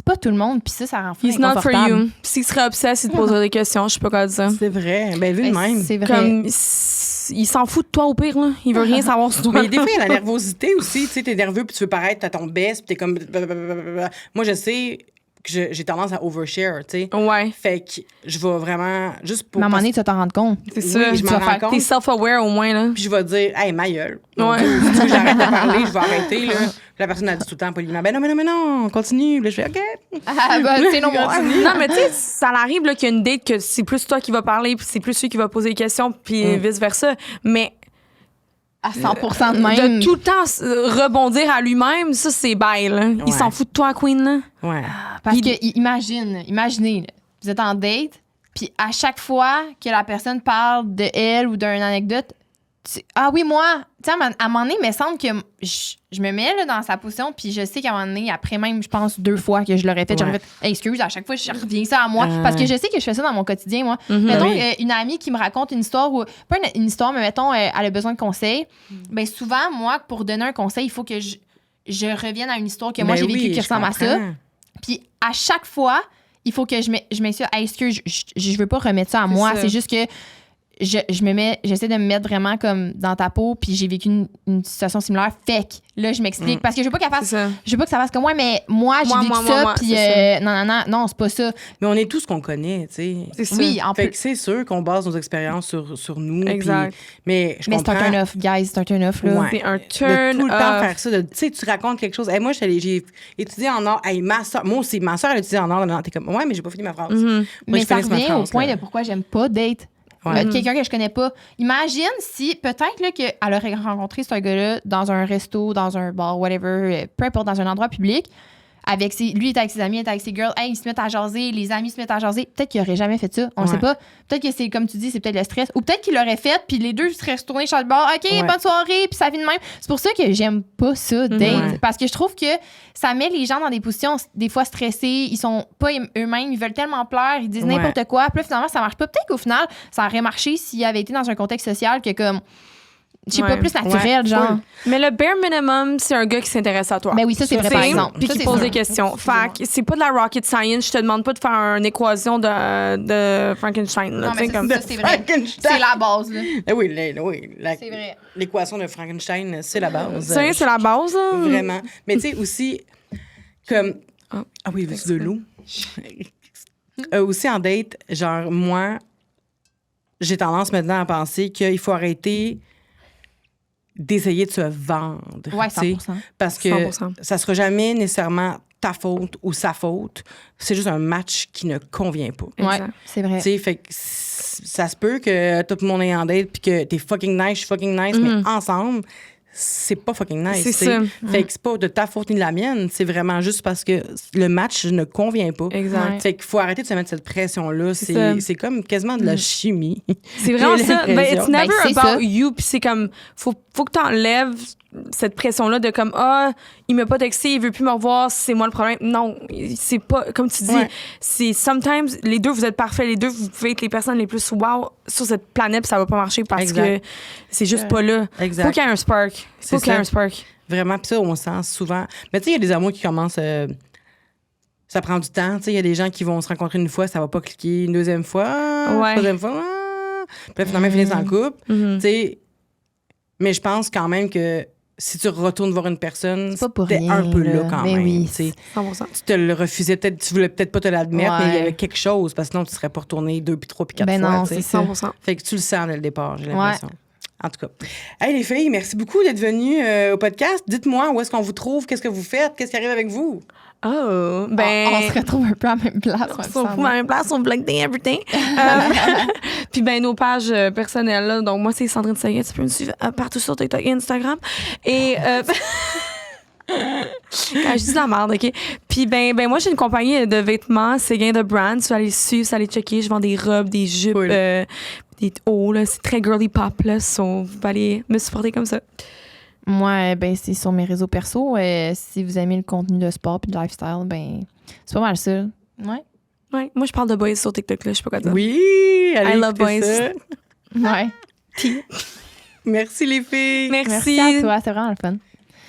pas tout le monde, puis ça rend fou He's not for inconfortable. you. S'il serait obsesse, il te poserait des questions. Je sais pas quoi dire. C'est vrai. Ben, vu de même. C'est vrai. Comme, il s'en fout de toi au pire, là. Il veut rien savoir sur toi. Mais des fois, il y a la nervosité aussi. Tu sais, t'es nerveux, puis tu veux paraître à ton best, puis t'es comme... Moi, je sais que j'ai tendance à overshare, tu sais. Ouais. Fait que je vais vraiment... Juste pour... Mais à un moment donné, tu vas t'en rendre compte. C'est Oui, ça. je Tu m'en vas rends faire- compte. T'es self-aware au moins, là. Puis je vais dire, hey, ma gueule. Ouais. Si tu veux que j'arrête de parler, je vais arrêter, là. Puis la personne a dit tout le temps poliment, ben non, continue. Puis là, je fais, OK. Ah, bah, c'est non, moi. Non, mais tu sais, ça arrive là, qu'il y a une date que c'est plus toi qui va parler, puis c'est plus lui qui va poser des questions, puis vice-versa. Mais À 100% de même. de tout le temps rebondir à lui-même, ça, c'est bail, là. Il Ouais. s'en fout de toi, Queen, là. Ouais. Parce que imaginez, là, vous êtes en date, puis à chaque fois que la personne parle de elle ou d'une anecdote, ah oui, moi, tu sais, à un moment donné, il me semble que je me mets là, dans sa position, puis je sais qu'à un moment donné, après même, je pense 2 fois que je l'aurais fait, j'aurais Ouais. fait, hey, excuse, à chaque fois, je reviens ça à moi. Parce que je sais que je fais ça dans mon quotidien, moi. Mhm. Mettons, Oui. une amie qui me raconte une histoire, ou pas une histoire, mais mettons, elle a besoin de conseils. Ben souvent, moi, pour donner un conseil, il faut que je revienne à une histoire que moi, Ben j'ai vécue oui, qui je ressemble à ça. comprends. Puis à chaque fois, il faut que je m'excuse. Hey, excuse, je veux pas remettre ça à C'est moi. ça. C'est juste que j'essaie de me mettre vraiment comme dans ta peau, puis j'ai vécu une situation similaire. Fait que là, je m'explique. Parce que je veux pas qu'elle fasse. Je veux pas que ça fasse comme moi, mais moi, j'ai vécu ça, puis non, c'est pas ça. Mais on est tous qu'on connaît, tu sais. C'est ça. Oui, en Fait plus. que c'est sûr qu'on base nos expériences sur nous. Exact. Mais je comprends. Mais c'est un turn-off, guys, c'est un turn-off, là. Ouais. C'est un De turn tout le temps off. faire ça. Tu sais, tu racontes quelque chose. Hey, moi, j'ai étudié en art. Hey, moi aussi, ma soeur, elle a étudié en art. T'es comme, ouais, mais j'ai pas fini ma phrase. Moi, Mais je ça finisse ma revient au phrase, point là. de pourquoi j'aime pas date. Ouais. Quelqu'un que je connais pas. Imagine si, peut-être là, qu'elle aurait rencontré ce gars-là dans un resto, dans un bar, whatever, peu importe, dans un endroit public. Lui, il est avec ses amis, il est avec ses girls. Hey, ils se mettent à jaser, les amis se mettent à jaser. Peut-être qu'il aurait jamais fait ça. On le sait pas. Peut-être que c'est, comme tu dis, c'est peut-être le stress. Ou peut-être qu'il l'aurait fait, puis les deux seraient retournés chez le bar. OK, bonne soirée, puis ça finit de même. C'est pour ça que j'aime pas ça, date. Ouais. Parce que je trouve que ça met les gens dans des positions, des fois stressées. Ils sont pas eux-mêmes, ils veulent tellement plaire, ils disent n'importe quoi. Puis là, finalement, ça marche pas. Peut-être qu'au final, ça aurait marché s'il avait été dans un contexte social que, comme, je sais pas, plus naturel, genre. Mais le bare minimum, c'est un gars qui s'intéresse à toi. Ben oui, ça, c'est vrai, par exemple. Puis Ça, qui c'est pose sûr. des questions. Fait que c'est pas de la rocket science. Je te demande pas de faire une équation de Frankenstein. Là, Non, mais comme ça, c'est vrai. C'est la base, là. Oui, C'est vrai. l'équation de Frankenstein, c'est la base. Ça, c'est la base. Là. Vraiment. Mais tu sais, aussi, comme. Ah oui, veux-tu de l'eau? Aussi en date, genre, moi, j'ai tendance maintenant à penser qu'il faut arrêter d'essayer de se vendre. Ouais, tu sais. 100%. Parce que 100%. ça sera jamais nécessairement ta faute ou sa faute. C'est juste un match qui ne convient pas. Ouais, Exact. c'est vrai. Tu sais, fait que ça se peut que tout le monde est en date puis que t'es fucking nice, je suis fucking nice, mais ensemble, c'est pas fucking nice. C'est tu sais. ça. Fait que c'est pas de ta faute ni de la mienne, c'est vraiment juste parce que le match ne convient pas. Exact. Ouais. Fait qu'il faut arrêter de se mettre cette pression-là. ça. C'est comme quasiment de la chimie. C'est vraiment J'ai ça. Ben, l'impression. it's never Ben, c'est about ça. you. Puis c'est comme, faut que t'enlèves cette pression-là de comme, ah, il m'a pas texté, il veut plus me revoir, c'est moi le problème. Non, c'est pas, comme tu dis, Ouais. c'est sometimes, les deux, vous êtes parfaits, les deux, vous pouvez être les personnes les plus wow sur cette planète, puis ça va pas marcher parce Exact. que c'est juste pas là. Exact. Faut qu'il y ait un spark. C'est Faut qu'il y ait ça. un spark. Vraiment, puis ça, on sent souvent. Mais tu sais, il y a des amours qui commencent. Ça prend du temps. Tu sais, il y a des gens qui vont se rencontrer une fois, ça va pas cliquer. Une deuxième fois, Ouais. troisième fois. Puis là, finalement, ils finissent en couple. Tu sais, mais je pense quand même que si tu retournes voir une personne, C'est pas pour t'es rien, un peu là là. quand Mais même. oui. tu sais. 100%. Tu te le refusais peut-être, tu voulais peut-être pas te l'admettre, Ouais. mais il y avait quelque chose, parce que sinon, tu serais pas retourné 2, puis 3, puis 4 Ben fois. non, tu sais. c'est ça. 100%. Fait que tu le sens dès le départ, j'ai l'impression. En tout cas. Hey, les filles, merci beaucoup d'être venues au podcast. Dites-moi où est-ce qu'on vous trouve, qu'est-ce que vous faites, qu'est-ce qui arrive avec vous? Oh, ben. On se retrouve un peu à la même place. On se retrouve à la même place, on Black Day Everything. Puis ben nos pages personnelles, là, donc moi c'est Sandrine Seguin, tu peux me suivre partout sur TikTok et Instagram. Et quand je dis de la merde, OK? Puis ben moi j'ai une compagnie de vêtements, Seguin de Brand, tu vas aller suivre, tu vas aller checker, je vends des robes, des jupes, Cool. des hauts, là, c'est très girly pop, là, so, vous pouvez aller me supporter comme ça. Moi, ben, c'est sur mes réseaux perso. Si vous aimez le contenu de sport et de lifestyle, ben, c'est pas mal ça. Ouais. Ouais, moi je parle de boys sur TikTok, là, je sais pas quoi dire. Oui, allez I love écouter boys. ça. Ouais. Merci les filles. Merci. Merci à toi, c'est vraiment le fun.